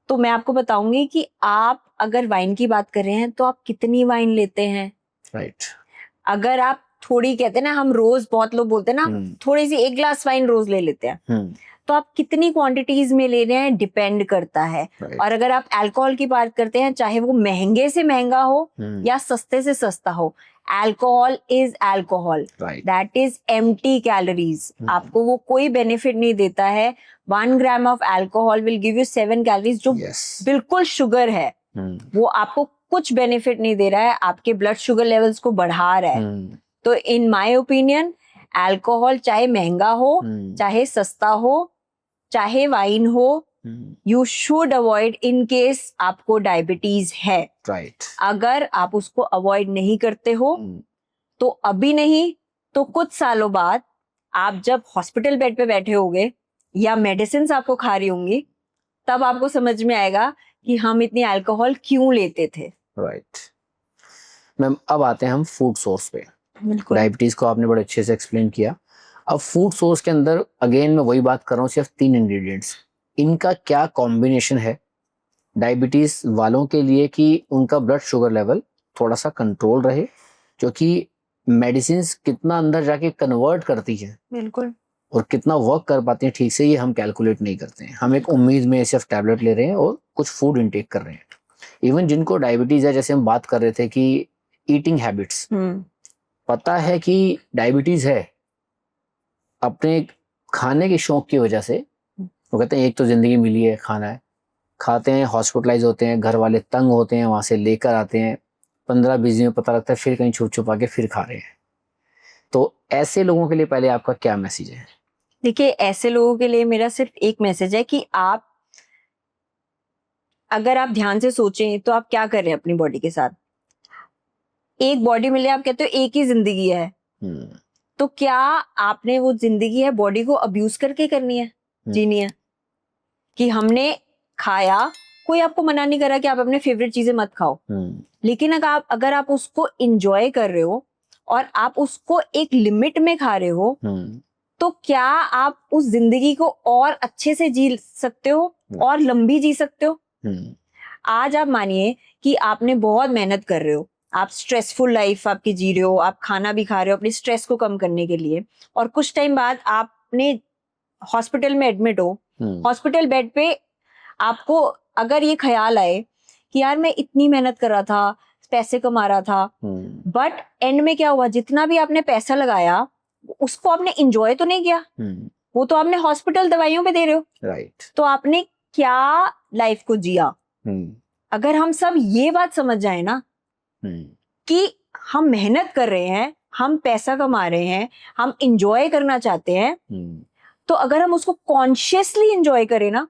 तो मैं आपको बताऊंगी कि आप अगर वाइन की बात कर रहे हैं तो आप कितनी वाइन लेते हैं। राइट। अगर आप थोड़ी, कहते हैं ना हम रोज, बहुत लोग बोलते हैं ना थोड़ी सी 1 ग्लास वाइन रोज ले लेते हैं, तो आप कितनी क्वांटिटीज में ले रहे हैं डिपेंड करता है। Right. और अगर आप अल्कोहल की बात करते हैं, चाहे वो महंगे से महंगा हो या सस्ते से सस्ता हो, alcohol is alcohol, that is empty calories. आपको वो कोई बेनिफिट नहीं देता है। 1 gram of alcohol will give you 7 calories, जो बिल्कुल शुगर है। वो आपको कुछ बेनिफिट नहीं दे रहा है, आपके ब्लड शुगर लेवल्स को बढ़ा रहा है। तो इन माय ओपिनियन अल्कोहल चाहे महंगा हो, चाहे सस्ता हो, चाहे वाइन हो, you should avoid in case आपको डायबिटीज है। अगर आप उसको अवॉइड नहीं करते हो तो अभी नहीं तो कुछ सालों बाद आप जब हॉस्पिटल बेड पे बैठे होगे या मेडिसिन आपको खा रही होंगी, तब आपको समझ में आएगा कि हम इतनी अल्कोहल क्यों लेते थे। मैम अब आते हैं हम फूड सोर्स पे। डायबिटीज को आपने बड़े अच्छे से एक्सप्लेन किया। अब फूड सोर्स के अंदर अगेन मैं वही बात कर रहा हूँ, सिर्फ 3 इंग्रेडिएंट्स, इनका क्या कॉम्बिनेशन है डायबिटीज वालों के लिए कि उनका ब्लड शुगर लेवल थोड़ा सा कंट्रोल रहे, क्योंकि मेडिसिन कितना अंदर जाके कन्वर्ट करती है बिल्कुल और कितना वर्क कर पाते हैं ठीक से, ये हम कैलकुलेट नहीं करते हैं। हम एक उम्मीद में सिर्फ टैबलेट ले रहे हैं और कुछ फूड इंटेक कर रहे हैं। इवन जिनको डायबिटीज है, जैसे हम बात कर रहे थे कि ईटिंग हैबिट्स, पता है कि डायबिटीज है, अपने खाने के शौक की वजह से वो कहते हैं एक तो जिंदगी मिली है, खाना है, खाते हैं, हॉस्पिटलाइज होते हैं, घर वाले तंग होते हैं, वहां से लेकर आते हैं, 15-20 दिन में पता लगता है फिर कहीं छुप छुपा के फिर खा रहे हैं। तो ऐसे लोगों के लिए पहले आपका क्या मैसेज है? देखिए, ऐसे लोगों के लिए मेरा सिर्फ एक मैसेज है कि आप अगर आप ध्यान से सोचें तो आप क्या कर रहे हैं अपनी बॉडी के साथ। एक बॉडी मिले, आप कहते हो एक ही जिंदगी है, तो क्या आपने वो जिंदगी है बॉडी को अब्यूज करके करनी है, जीनी है? कि हमने खाया, कोई आपको मना नहीं कर रहा कि आप अपने फेवरेट चीजें मत खाओ, लेकिन अगर आप उसको इंजॉय कर रहे हो और आप उसको एक लिमिट में खा रहे हो, तो क्या आप उस जिंदगी को और अच्छे से जी सकते हो और लंबी जी सकते हो? आज आप मानिए कि आपने बहुत मेहनत कर रहे हो, आप स्ट्रेसफुल लाइफ आपकी जी रहे हो, आप खाना भी खा रहे हो अपनी स्ट्रेस को कम करने के लिए, और कुछ टाइम बाद आपने हॉस्पिटल में एडमिट हो, हॉस्पिटल बेड पे आपको अगर ये ख्याल आए कि यार मैं इतनी मेहनत कर रहा था, पैसे कमा रहा था, बट एंड में क्या हुआ, जितना भी आपने पैसा लगाया उसको आपने इंजॉय तो नहीं किया, वो तो आपने हॉस्पिटल दवाइयों पे दे रहे हो। तो आपने क्या लाइफ को जिया? अगर हम सब ये बात समझ जाए ना कि हम मेहनत कर रहे हैं, हम पैसा कमा रहे हैं, हम इंजॉय करना चाहते हैं, तो अगर हम उसको कॉन्शियसली इंजॉय करें ना,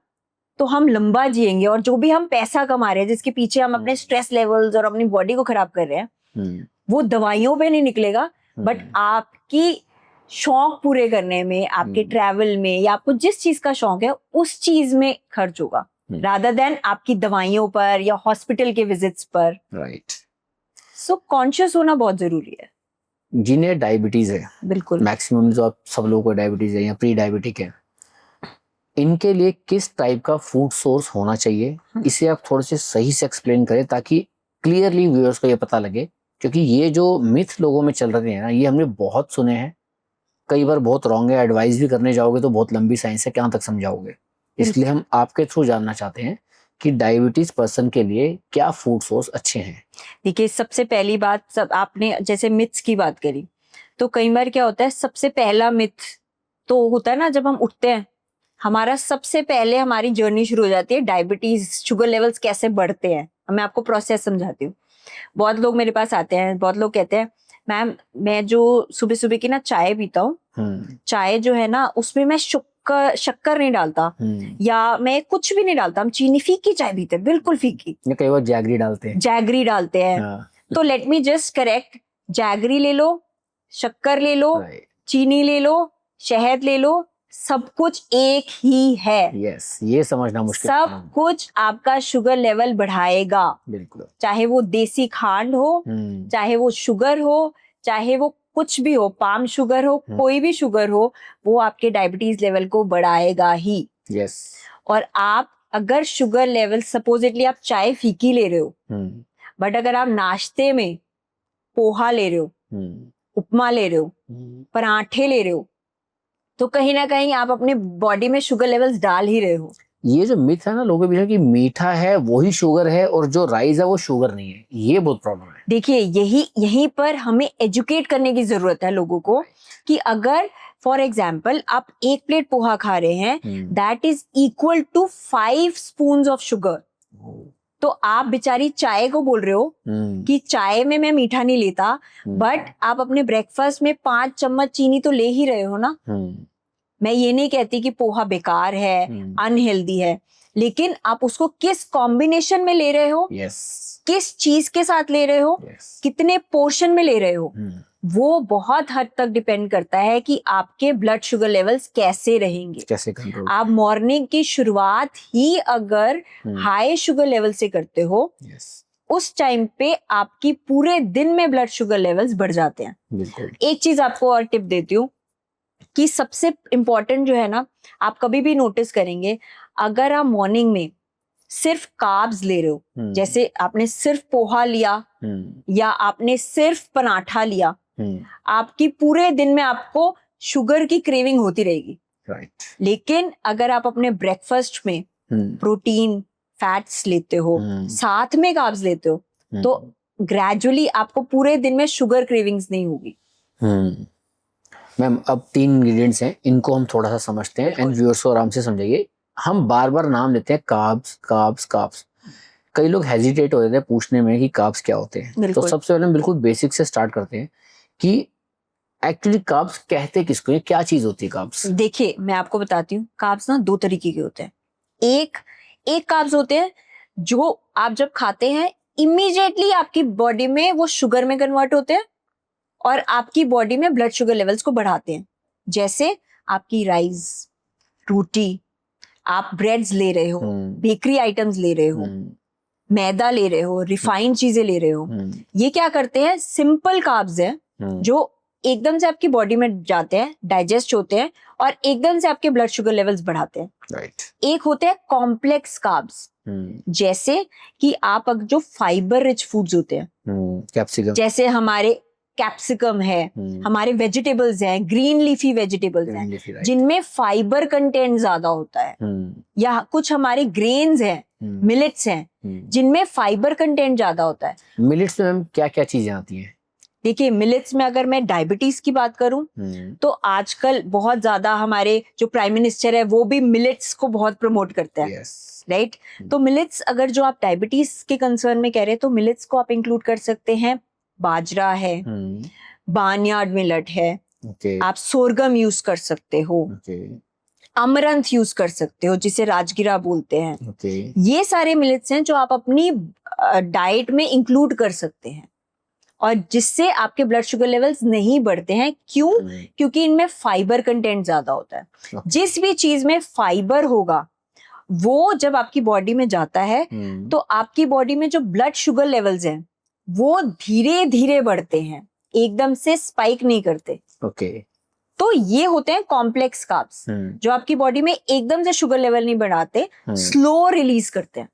तो हम लंबा जिएंगे। और जो भी हम पैसा कमा रहे हैं, जिसके पीछे हम अपने स्ट्रेस लेवल्स और अपनी बॉडी को खराब कर रहे हैं, वो दवाइयों पे नहीं निकलेगा, बट आपकी शौक पूरे करने में, आपके ट्रैवल में, या आपको जिस चीज का शौक है उस चीज में खर्च होगा, रादर देन आपकी दवाइयों पर या हॉस्पिटल के विजिट्स पर। सो कॉन्शियस होना बहुत जरूरी है। जिन्हें डायबिटीज है, बिल्कुल मैक्सिमम जो आप सब लोगों को डायबिटीज है या प्री डायबिटिक है, इनके लिए किस टाइप का फूड सोर्स होना चाहिए, इसे आप थोड़े से सही से एक्सप्लेन करें ताकि क्लियरली व्यूअर्स को ये पता लगे। क्योंकि ये जो मिथ लोगों में चल रहे हैं ना, ये हमने बहुत सुने हैं, कई बार बहुत रॉन्ग है, एडवाइस भी करने जाओगे तो बहुत लंबी साइंस है, कहाँ तक समझाओगे। इसलिए हम आपके थ्रू जानना चाहते हैं कि डायबिटीज पर्सन के लिए क्या फूड सोर्स अच्छे हैं। देखिए, सबसे पहली बात, सब आपने जैसे मिथ्स की बात करी, तो कई बार क्या होता है, सबसे पहला मिथ तो होता है ना, जब हम उठते हैं हमारा सबसे पहले हमारी जर्नी शुरू हो जाती है, डायबिटीज शुगर लेवल्स कैसे बढ़ते हैं। मैं आपको प्रोसेस समझाती हूँ। बहुत लोग मेरे पास आते हैं, बहुत लोग कहते हैं मैम मैं जो सुबह सुबह की ना चाय पीता हूँ, चाय जो है ना उसमें मैं शक्कर नहीं डालता, या मैं कुछ भी नहीं डालता, हम चीनी फीकी चाय पीते हैं, बिल्कुल फीकी। कई बार जैगरी डालते हैं। तो let me just correct, jaggery ले लो, शक्कर ले लो, चीनी ले लो, शहद ले लो, सब कुछ एक ही है। ये समझना मुश्किल। सब कुछ आपका शुगर लेवल बढ़ाएगा, बिल्कुल। चाहे वो देसी खांड हो, चाहे वो शुगर हो, चाहे वो कुछ भी हो, पाम शुगर हो, कोई भी शुगर हो, वो आपके डायबिटीज लेवल को बढ़ाएगा ही। और आप अगर शुगर लेवल, सपोजिटली आप चाय फीकी ले रहे हो, बट अगर आप नाश्ते में पोहा ले रहे हो, उपमा ले रहे हो, पराठे ले रहे हो, तो कहीं ना कहीं आप अपने बॉडी में शुगर लेवल्स डाल ही रहे हो। ये जो मिथ है ना लोगों के बीच में कि मीठा है वही शुगर है और जो राइस है वो शुगर नहीं है, ये बहुत प्रॉब्लम है। देखिए यहीं पर हमें एजुकेट करने की जरूरत है लोगों को कि अगर फॉर एग्जाम्पल आप 1 प्लेट पोहा खा रहे हैं, that is equal to 5 spoon of sugar. तो आप बेचारी चाय को बोल रहे हो कि चाय में मैं मीठा नहीं लेता, बट आप अपने ब्रेकफास्ट में 5 चम्मच चीनी तो ले ही रहे हो ना। मैं ये नहीं कहती कि पोहा बेकार है, अनहेल्दी है, लेकिन आप उसको किस कॉम्बिनेशन में ले रहे हो, किस चीज के साथ ले रहे हो, कितने पोर्शन में ले रहे हो, वो बहुत हद तक डिपेंड करता है कि आपके ब्लड शुगर लेवल्स कैसे रहेंगे, कैसे कंट्रोल। आप मॉर्निंग की शुरुआत ही अगर हाई शुगर लेवल से करते हो, उस टाइम पे आपकी पूरे दिन में ब्लड शुगर लेवल्स बढ़ जाते हैं। बिल्कुल। एक चीज आपको और टिप देती हूँ कि सबसे इम्पोर्टेंट जो है ना, आप कभी भी नोटिस करेंगे अगर आप मॉर्निंग में सिर्फ कार्ब्स ले रहे हो, जैसे आपने सिर्फ पोहा लिया या आपने सिर्फ पराठा लिया, आपकी पूरे दिन में आपको शुगर की क्रेविंग होती रहेगी। राइट। लेकिन अगर आप अपने ब्रेकफास्ट में प्रोटीन फैट्स लेते हो, साथ में कार्ब्स लेते हो, तो ग्रेजुअली आपको पूरे दिन में शुगर क्रेविंग्स नहीं होगी। मैम अब 3 इंग्रेडिएंट्स हैं, इनको हम थोड़ा सा समझते हैं एंड व्यूअर्स को आराम से समझाइए। हम बार बार नाम लेते हैं कार्ब्स कार्ब्स कार्ब्स, कई लोग हेजिटेट हो जाते हैं पूछने में कि कार्ब्स क्या होते हैं। तो सबसे पहले हम बिल्कुल बेसिक से स्टार्ट करते हैं कि एक्चुअली कार्ब्स कहते किसको है, क्या चीज होती है कार्ब्स। देखिए मैं आपको बताती हूँ, कार्ब्स ना 2 तरीके के होते हैं। एक कार्ब्स होते हैं जो आप जब खाते हैं इमीडिएटली आपकी बॉडी में वो शुगर में कन्वर्ट होते हैं और आपकी बॉडी में ब्लड शुगर लेवल्स को बढ़ाते हैं। जैसे आपकी राइस, रोटी, आप ब्रेड्स ले रहे हो, बेकरी आइटम्स ले रहे हो, मैदा ले रहे हो, रिफाइंड चीजें ले रहे हो, ये क्या करते हैं, सिंपल कार्ब्स हैं जो एकदम से आपकी बॉडी में जाते हैं, डाइजेस्ट होते हैं और एकदम से आपके ब्लड शुगर लेवल्स बढ़ाते हैं। राइट। एक होते हैं कॉम्प्लेक्स कार्ब्स, जैसे कि आप जो फाइबर रिच फूड्स होते हैं, कैप्सिकम, जैसे हमारे कैप्सिकम है, हमारे वेजिटेबल्स हैं, ग्रीन लीफी वेजिटेबल्स हैं, जिनमें फाइबर कंटेंट ज्यादा होता है, या कुछ हमारे ग्रेन्स हैं, मिलेट्स हैं, जिनमें फाइबर कंटेंट ज्यादा होता है। मिलेट्स में क्या क्या चीजें आती हैं? देखिए मिलेट्स में अगर मैं डायबिटीज की बात करूं तो आजकल बहुत ज्यादा हमारे जो प्राइम मिनिस्टर है वो भी मिलेट्स को बहुत प्रमोट करते हैं, राइट। तो मिलेट्स अगर जो आप डायबिटीज के कंसर्न में कह रहे हैं तो मिलेट्स को आप इंक्लूड कर सकते हैं। बाजरा है, बार्नयार्ड मिलेट है, आप सोरगम यूज कर सकते हो, अमरंथ यूज कर सकते हो जिसे राजगिरा बोलते हैं। ये सारे मिलेट्स हैं जो आप अपनी डाइट में इंक्लूड कर सकते हैं और जिससे आपके ब्लड शुगर लेवल्स नहीं बढ़ते हैं। क्यों? क्योंकि इनमें फाइबर कंटेंट ज्यादा होता है। जिस भी चीज में फाइबर होगा वो जब आपकी बॉडी में जाता है तो आपकी बॉडी में जो ब्लड शुगर लेवल्स हैं वो धीरे धीरे बढ़ते हैं, एकदम से स्पाइक नहीं करते। तो ये होते हैं कॉम्प्लेक्स कार्ब्स जो आपकी बॉडी में एकदम से शुगर लेवल नहीं बढ़ाते, स्लो रिलीज करते हैं।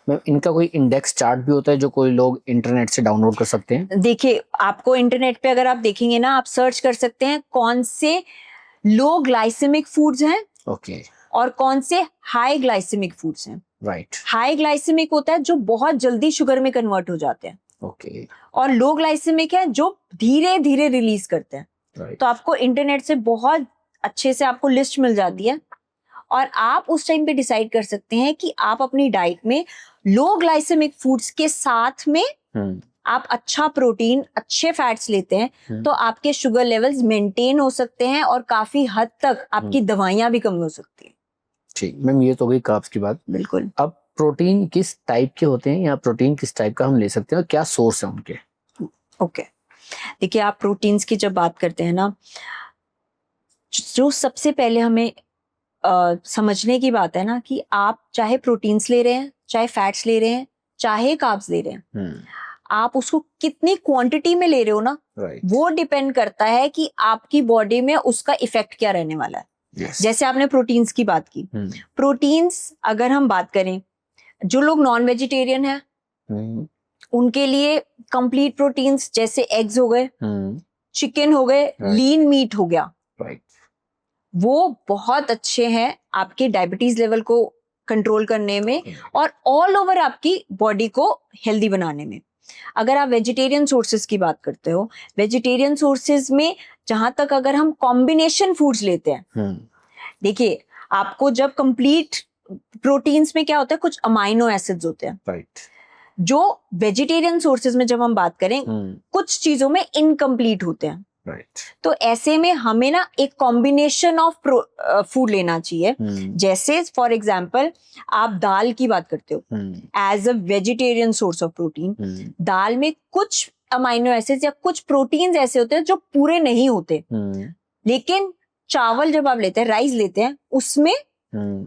मैम इनका कोई इंडेक्स चार्ट भी होता है जो कोई लोग इंटरनेट से डाउनलोड कर सकते हैं? देखिए आपको इंटरनेट पे अगर आप देखेंगे ना, आप सर्च कर सकते हैं कौन से लो ग्लाइसेमिक फूड्स हैं और कौन से हाई ग्लाइसेमिक फूड्स हैं। राइट। हाई ग्लाइसेमिक होता है जो बहुत जल्दी शुगर में कन्वर्ट हो जाते हैं, और लो ग्लाइसेमिक है जो धीरे धीरे रिलीज करते हैं। तो आपको इंटरनेट से बहुत अच्छे से आपको लिस्ट मिल जाती है और आप उस टाइम पे डिसाइड कर सकते हैं कि आप अपनी डाइट में लो ग्लाइसेमिक फूड्स के साथ में आप अच्छा प्रोटीन, अच्छे फैट्स लेते हैं तो आपके शुगर लेवल्स मेंटेन हो सकते हैं और काफी हद तक आपकी दवाइयां भी कम हो सकती हैं। ठीक मैम, ये तो गई कार्ब्स की बात। बिल्कुल। अब प्रोटीन किस टाइप के होते हैं या प्रोटीन किस टाइप का हम ले सकते हैं और क्या सोर्स है उनके? ओके देखिए आप प्रोटीन्स की जब बात करते हैं ना, जो सबसे पहले हमें समझने की बात है ना कि आप चाहे प्रोटीन्स ले रहे हैं, चाहे फैट्स ले रहे हैं, चाहे कार्ब्स ले रहे हैं, आप उसको कितनी क्वांटिटी में ले रहे हो ना, वो डिपेंड करता है कि आपकी बॉडी में उसका इफेक्ट क्या रहने वाला है। जैसे आपने प्रोटीन्स की बात की, प्रोटीन्स अगर हम बात करें, जो लोग नॉन वेजिटेरियन है उनके लिए कंप्लीट प्रोटीन्स जैसे एग्स हो गए, चिकन हो गए, लीन मीट हो गया, वो बहुत अच्छे हैं आपके डायबिटीज लेवल को कंट्रोल करने में और ऑल ओवर आपकी बॉडी को हेल्दी बनाने में। अगर आप वेजिटेरियन सोर्सेज की बात करते हो, वेजिटेरियन सोर्सेज में जहां तक अगर हम कॉम्बिनेशन फूड्स लेते हैं, देखिए आपको जब कंप्लीट प्रोटीन्स में क्या होता है, कुछ अमाइनो एसिड्स होते हैं, राइट, जो वेजिटेरियन सोर्सेज में जब हम बात करें कुछ चीजों में इनकम्प्लीट होते हैं, राइट, तो ऐसे में हमें ना एक कॉम्बिनेशन ऑफ फूड लेना चाहिए। जैसे फॉर एग्जांपल आप दाल की बात करते हो as a vegetarian source of protein, दाल में कुछ अमाइनो एसिड्स या कुछ प्रोटीन्स ऐसे होते हैं जो पूरे नहीं होते, लेकिन चावल जब आप लेते हैं, राइस लेते हैं, उसमें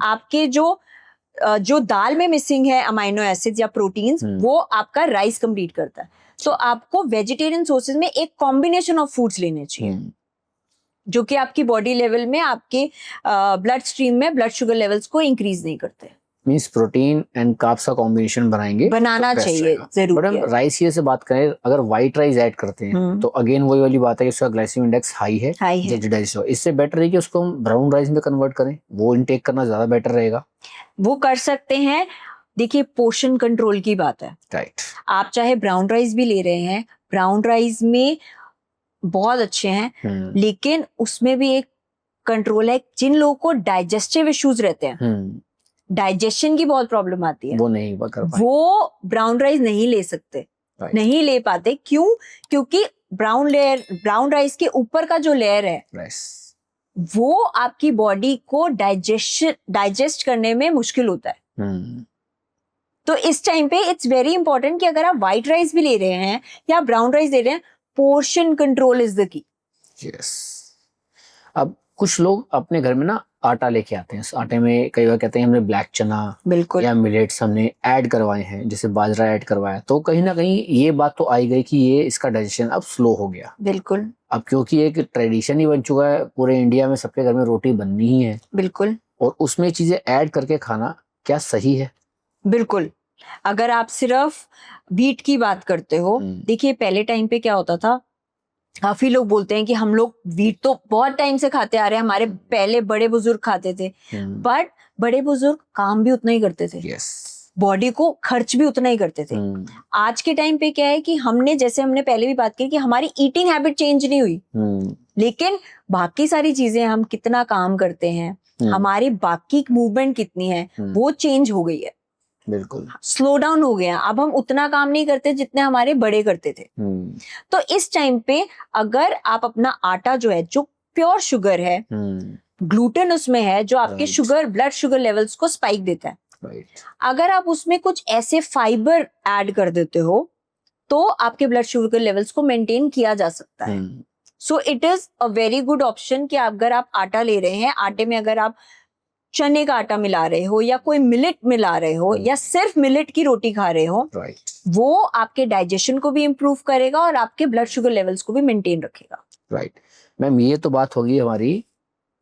आपके जो दाल में मिसिंग है अमाइनो एसिड्स या प्रोटीन्स, वो आपका राइस कंप्लीट करता है। तो आपको वेजिटेरियन सोर्सेज में एक कॉम्बिनेशन ऑफ फूड्स लेने चाहिए जो कि आपकी बॉडी लेवल में, आपके ब्लड स्ट्रीम में ब्लड शुगर लेवल्स को इंक्रीज नहीं करते। मींस प्रोटीन एंड कार्ब्स का कॉम्बिनेशन बनाना तो चाहिए, जरूर। बट हम राइस से बात करें, अगर व्हाइट राइस ऐड करते हैं तो अगेन वही वाली बात है कि उसका ग्लाइसेमिक इंडेक्स हाई है, इससे बेटर है कि उसको हम ब्राउन राइस में कन्वर्ट करें, वो इनटेक करना ज्यादा बेटर रहेगा। वो कर सकते हैं। देखिए पोर्शन कंट्रोल की बात है, राइट, आप चाहे ब्राउन राइस भी ले रहे हैं, ब्राउन राइस में बहुत अच्छे हैं, लेकिन उसमें भी एक कंट्रोल है। जिन लोगों को डाइजेस्टिव इश्यूज रहते हैं, डाइजेशन की बहुत प्रॉब्लम आती है, वो नहीं कर पाए, वो ब्राउन राइस नहीं ले सकते, नहीं ले पाते। क्यों? क्योंकि ब्राउन राइस के ऊपर का जो लेयर है वो आपकी बॉडी को डाइजेस्ट करने में मुश्किल होता है। तो इस टाइम पे इट्स वेरी इंपॉर्टेंट कि अगर आप व्हाइट राइस भी ले रहे हैं या ब्राउन राइस ले रहे हैं, portion control is the key. Yes. अब कुछ लोग अपने घर में ना आटा लेके आते हैं, इस आटे में कई बार कहते हैं हमने ब्लैक चना बिल्कुल या मिलेट्स हमने ऐड करवाए हैं, जैसे बाजरा ऐड करवाया, तो कहीं ना कहीं ये बात तो आई गई कि ये इसका डाइजेशन अब स्लो हो गया। बिल्कुल। अब क्योंकि एक ट्रेडिशन ही बन चुका है, पूरे इंडिया में सबके घर में रोटी बननी ही है। बिल्कुल। और उसमें चीजें ऐड करके खाना क्या सही है? बिल्कुल। अगर आप सिर्फ व्हीट की बात करते हो, देखिए पहले टाइम पे क्या होता था, काफी लोग बोलते हैं कि हम लोग व्हीट तो बहुत टाइम से खाते आ रहे हैं, हमारे पहले बड़े बुजुर्ग खाते थे, बट बड़े बुजुर्ग काम भी उतना ही करते थे, बॉडी को खर्च भी उतना ही करते थे। आज के टाइम पे क्या है कि हमने पहले भी बात की कि हमारी ईटिंग हैबिट चेंज नहीं हुई, लेकिन बाकी सारी चीजें, हम कितना काम करते हैं, हमारी बाकी मूवमेंट कितनी है, वो चेंज हो गई है। बिल्कुल स्लो डाउन हो गया, अब हम उतना काम नहीं करते जितने हमारे बड़े करते थे। तो इस टाइम पे अगर आप अपना आटा जो है, जो प्योर शुगर है, ग्लूटेन उसमें है जो आपके शुगर, ब्लड शुगर लेवल्स को स्पाइक देता है, अगर आप उसमें कुछ ऐसे फाइबर ऐड कर देते हो तो आपके ब्लड शुगर लेवल्स को मेंटेन किया जा सकता है। So it is a very good option कि अगर आप आटा ले रहे हैं, आटे में अगर आप चने का आटा मिला रहे हो या कोई मिलेट मिला रहे हो या सिर्फ मिलेट की रोटी खा रहे हो, वो आपके डाइजेशन को भी इम्प्रूव करेगा और आपके ब्लड शुगर लेवल्स को भी मेंटेन रखेगा। राइट मैम, ये तो बात होगी हमारी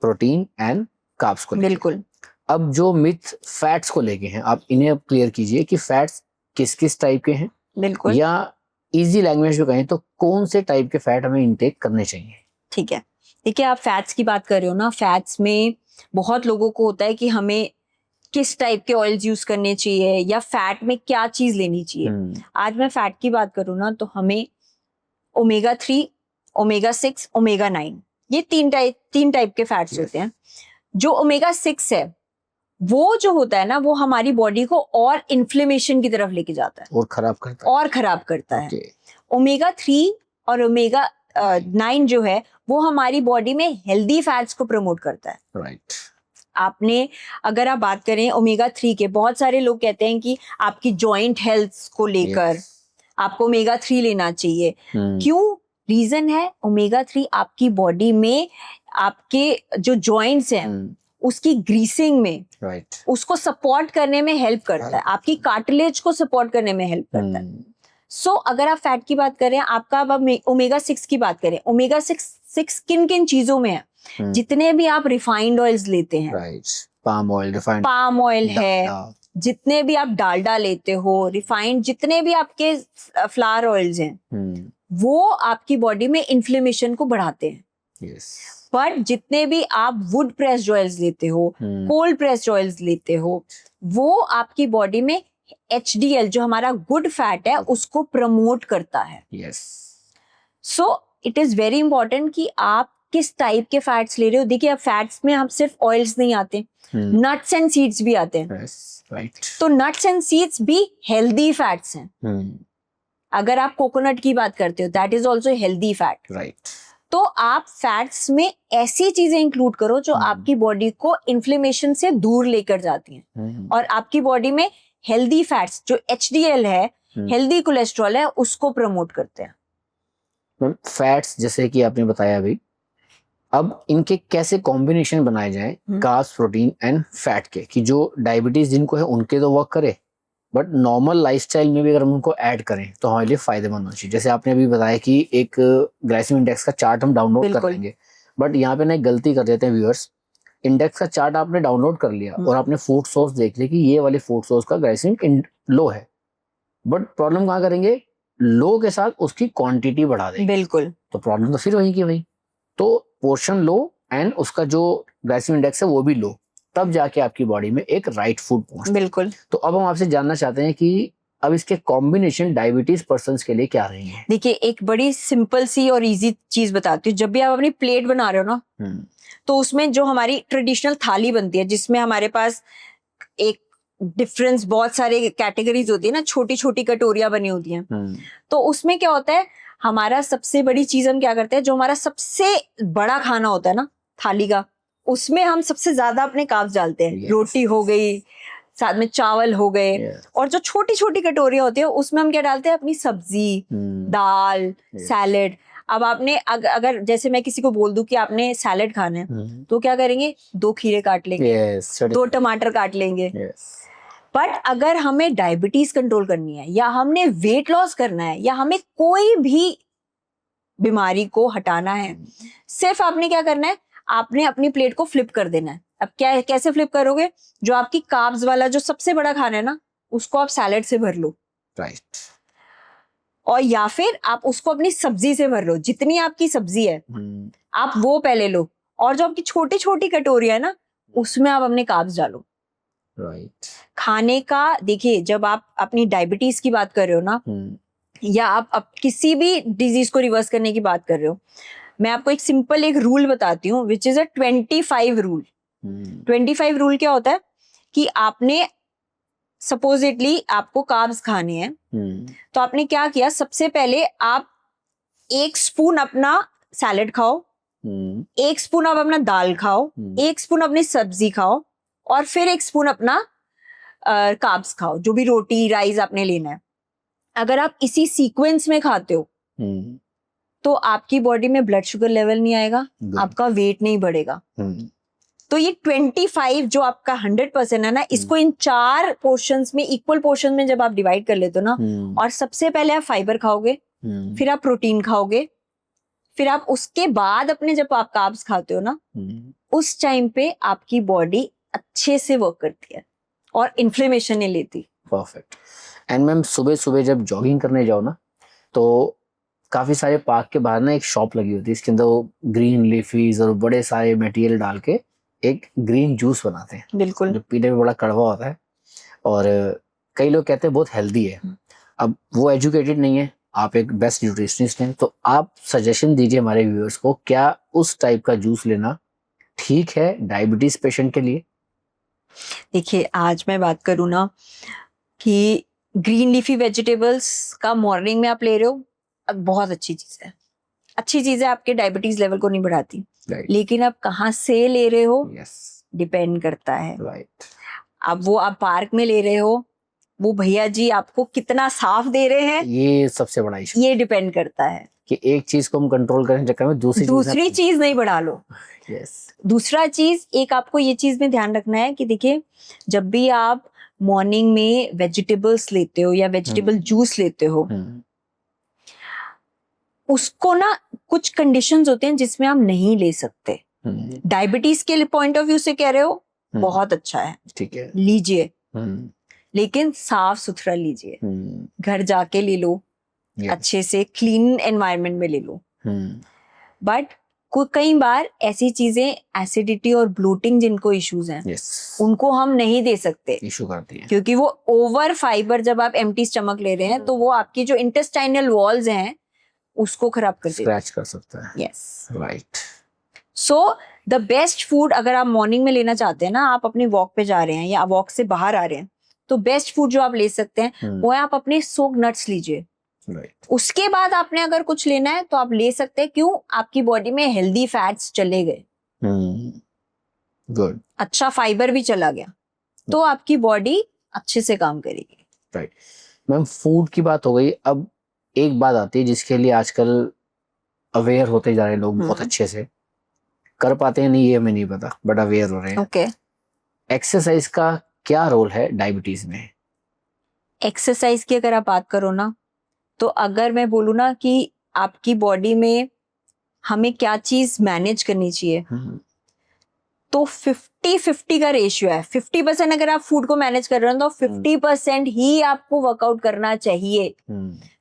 प्रोटीन एंड कार्ब्स को। बिल्कुल। अब जो मिथ फैट्स को लेके हैं, आप इन्हें क्लियर कीजिए कि फैट्स किस किस टाइप के हैं। बिल्कुल। या इजी लैंग्वेज में कहें तो कौन से टाइप के फैट हमें इंटेक करने चाहिए? ठीक है, देखिए आप फैट्स की बात कर रहे हो ना, फैट्स में बहुत लोगों को होता है कि हमें किस टाइप के ऑयल्स यूज करने चाहिए या फैट में क्या चीज लेनी चाहिए। आज मैं फैट की बात करूँ ना, तो हमें ओमेगा 3, ओमेगा 6, ओमेगा 9, ये तीन टाइप के फैट्स होते हैं। जो ओमेगा 6 है वो जो होता है ना, वो हमारी बॉडी को और इन्फ्लेमेशन की तरफ लेके जाता है और खराब करता है। ओमेगा 3 और ओमेगा 9 जो है वो हमारी बॉडी में हेल्दी फैट्स को प्रमोट करता है। राइट। आपने अगर आप बात करें ओमेगा 3 के, बहुत सारे लोग कहते हैं कि आपकी जॉइंट हेल्थ को लेकर आपको ओमेगा 3 लेना चाहिए। क्यों? रीजन है, ओमेगा 3 आपकी बॉडी में आपके जो जॉइंट्स हैं उसकी ग्रीसिंग में उसको सपोर्ट करने में हेल्प करता है, आपकी कार्टिलेज को सपोर्ट करने में हेल्प करता है। सो अगर आप फैट की बात करें, आपका अब ओमेगा 6 की बात करें, ओमेगा 6 किन किन चीजों में है? जितने भी आप रिफाइंड ऑयल्स लेते हैं, पाम ऑयल है, जितने भी आप डालडा लेते हो, रिफाइंड जितने भी आपके फ्लावर ऑयल्स हैं, वो आपकी बॉडी में इन्फ्लेमेशन को बढ़ाते हैं। Yes. बट जितने भी आप वुड प्रेस्ड ऑयल्स लेते हो, कोल्ड प्रेस्ड ऑयल्स लेते हो, वो आपकी बॉडी में HDL जो हमारा गुड फैट है उसको प्रमोट करता है. Yes. So it is very important कि आप किस टाइप के फैट्स ले रहे हो. देखिए अब फैट्स में हम सिर्फ ऑयल्स नहीं आते, नट्स एंड सीड्स भी आते हैं. Yes. Right. तो नट्स एंड सीड्स भी हेल्दी फैट्स हैं. अगर आप कोकोनट की बात करते हो that is also healthy fat. Right. तो आप फैट्स में ऐसी चीजें इंक्लूड करो जो आपकी बॉडी को इन्फ्लेमेशन से दूर लेकर जाती हैं और आपकी बॉडी में हेल्दी फैट्स जो HDL है, हेल्दी कोलेस्ट्रॉल है, उसको प्रमोट करते हैं. मैम फैट्स जैसे कि आपने बताया अभी, अब इनके कैसे कॉम्बिनेशन बनाए जाएं कार्ब्स, प्रोटीन एंड फैट के, कि जो डायबिटीज जिनको है उनके तो वर्क करे, बट नॉर्मल लाइफस्टाइल में भी अगर हम उनको ऐड करें तो हमारे लिए फायदेमंद होना चाहिए. जैसे आपने अभी बताया कि एक ग्लाइसेमिक इंडेक्स का चार्ट हम डाउनलोड कर लेंगे, बट यहाँ पे ना एक गलती कर देते हैं व्यूअर्स. इंडेक्स का चार्ट आपने डाउनलोड कर लिया और आपने फूड सोर्स देख लिया कि ये वाले फूड सोर्स का ग्लाइसेमिक लो है, बट प्रॉब्लम कहाँ करेंगे, लो के साथ उसकी क्वांटिटी बढ़ा देंगे. बिल्कुल. तो प्रॉब्लम तो फिर वही की वही. तो पोर्शन लो एंड उसका जो ग्लाइसेमिक इंडेक्स है वो भी लो, तब जाके आपकी बॉडी में एक राइट फूड पहुंचता. बिल्कुल. तो अब हम आपसे जानना चाहते हैं कि अब इसके कॉम्बिनेशन डायबिटीज पर्सन्स के लिए क्या रहेंगे. देखिए एक बड़ी सिंपल सी और इजी चीज बताती हूँ. जब भी आप अपनी प्लेट बना रहे हो ना, तो उसमें जो हमारी ट्रेडिशनल थाली बनती है जिसमें हमारे पास एक डिफरेंस बहुत सारे कैटेगरीज होती है ना, छोटी छोटी कटोरियां बनी होती हैं. तो उसमें क्या होता है, हमारा सबसे बड़ी चीज हम क्या करते हैं, जो हमारा सबसे बड़ा खाना होता है ना थाली का, उसमें हम सबसे ज्यादा अपने कार्ब्स डालते हैं. रोटी हो गई, साथ में चावल हो गए, और जो छोटी छोटी कटोरियां होती है उसमें हम क्या डालते हैं, अपनी सब्जी, दाल, सैलेड. अब आपने अगर जैसे मैं किसी को बोल दूं कि आपने सैलेड खाना है, तो क्या करेंगे, 2 खीरे काट लेंगे, 2 टमाटर काट लेंगे. बट अगर हमें डायबिटीज कंट्रोल करनी है, या हमने वेट लॉस करना है, या हमें कोई भी बीमारी को हटाना है, सिर्फ आपने क्या करना है, आपने अपनी प्लेट को फ्लिप कर देना है. अब क्या कैसे फ्लिप करोगे, जो आपकी कार्ब्स वाला जो सबसे बड़ा खाना है ना, उसको आप सैलेड से भर लो. राइट. और या फिर आप उसको अपनी सब्जी से भर लो. जितनी आपकी सब्जी है आप वो पहले लो, और जो आपकी छोटी छोटी कटोरियां है ना, उसमें आप अपने कार्ब्स डालो. राइट. खाने का देखिए, जब आप अपनी डायबिटीज की बात कर रहे हो ना, या आप किसी भी डिजीज को रिवर्स करने की बात कर रहे हो, मैं आपको एक सिंपल एक रूल बताती हूँ, which is a 25 rule. 25 rule क्या होता है कि आपने सपोजिटली आपको कार्ब्स खाने हैं, तो आपने क्या किया, सबसे पहले आप 1 स्पून अपना सैलेड खाओ, 1 स्पून आप अपना दाल खाओ, 1 स्पून अपनी सब्जी खाओ, और फिर 1 स्पून अपना कार्ब्स खाओ, जो भी रोटी राइस आपने लेना है. अगर आप इसी सीक्वेंस में खाते हो तो आपकी बॉडी में ब्लड शुगर लेवल नहीं आएगा, आपका वेट नहीं बढ़ेगा. तो ये 25 जो आपका 100% है ना, इसको इन 4 पोर्शंस में, इक्वल पोर्शन में जब आप डिवाइड कर लेते हो ना, और सबसे पहले आप फाइबर खाओगे, फिर आप प्रोटीन खाओगे, फिर आप उसके बाद अपने जब आप कार्ब्स खाते हो ना, उस टाइम पे आपकी बॉडी अच्छे से वर्क करती है और इन्फ्लेमेशन नहीं लेती. परफेक्ट. एंड मैम सुबह सुबह जब जॉगिंग करने जाओ ना, तो काफी सारे पार्क के बाहर ना एक शॉप लगी होती है, इसके अंदर वो ग्रीन लीफीज और बड़े सारे मटेरियल डाल के एक ग्रीन जूस बनाते हैं. बिल्कुल. जो पीने में बड़ा कड़वा होता है, और कई लोग कहते हैं बहुत हेल्दी है. अब वो एजुकेटेड नहीं है, आप एक बेस्ट न्यूट्रिशनिस्ट हैं, तो आप सजेशन दीजिए हमारे व्यूअर्स को, क्या उस टाइप का जूस लेना ठीक है डायबिटीज पेशेंट के लिए? देखिए आज मैं बात करूँ ना कि ग्रीन लीफी वेजिटेबल्स का मॉर्निंग में आप ले रहे हो, बहुत अच्छी चीज है, अच्छी चीज है, आपके डायबिटीज लेवल को नहीं बढ़ाती. लेकिन आप कहाँ से ले रहे हो, डिपेंड करता है. अब वो आप पार्क में ले रहे हो, वो भैया जी आपको कितना साफ दे रहे हैं, ये सबसे बड़ा इशू, ये डिपेंड करता है कि एक चीज को हम कंट्रोल करने चक्कर में दूसरी चीज नहीं बढ़ा लो. दूसरा चीज, एक आपको ये चीज में ध्यान रखना है कि देखिए, जब भी आप मॉर्निंग में वेजिटेबल्स लेते हो या वेजिटेबल जूस लेते हो, उसको ना कुछ कंडीशंस होते हैं जिसमें आप नहीं ले सकते. डायबिटीज के पॉइंट ऑफ व्यू से कह रहे हो, बहुत अच्छा है, ठीक है, लीजिए, लेकिन साफ सुथरा लीजिए, घर जाके ले लो, अच्छे से क्लीन एनवायरनमेंट में ले लो. बट कई बार ऐसी चीजें एसिडिटी और ब्लोटिंग जिनको इश्यूज हैं उनको हम नहीं दे सकते, इशू करती है, क्योंकि वो ओवर फाइबर जब आप एम्प्टी स्टमक ले रहे हैं तो वो आपकी जो इंटेस्टाइनल वॉल्स हैं उसको खराब कर देती है, स्क्रैच कर सकता है। Yes, right. So the best food अगर आप मॉर्निंग में लेना चाहते हैं ना, आप अपनी वॉक पे जा रहे हैं या वॉक से बाहर आ रहे हैं, तो बेस्ट फूड जो आप ले सकते हैं वो है आप अपने सोक नट्स लीजिए। राइट। उसके बाद आपने अगर कुछ लेना है तो आप ले सकते हैं, क्यों, आपकी बॉडी में हेल्दी फैट्स चले गए, गुड, अच्छा फाइबर भी चला गया, तो आपकी बॉडी अच्छे से काम करेगी। राइट। मैम फूड की बात हो गई, अब एक बात आती है जिसके लिए आजकल अवेयर होते जा रहे हैं लोग बहुत अच्छे से, कर पाते हैं नहीं ये हमें नहीं पता, बट अवेयर हो रहे हैं। ओके, एक्सरसाइज का क्या रोल है डायबिटीज में? एक्सरसाइज की अगर आप बात करो ना, तो अगर मैं बोलूँ ना कि आपकी बॉडी में हमें क्या चीज मैनेज करनी चाहिए, तो 50-50 का रेशियो है। 50% अगर आप फूड को मैनेज कर रहे हो तो 50% ही आपको वर्कआउट करना चाहिए।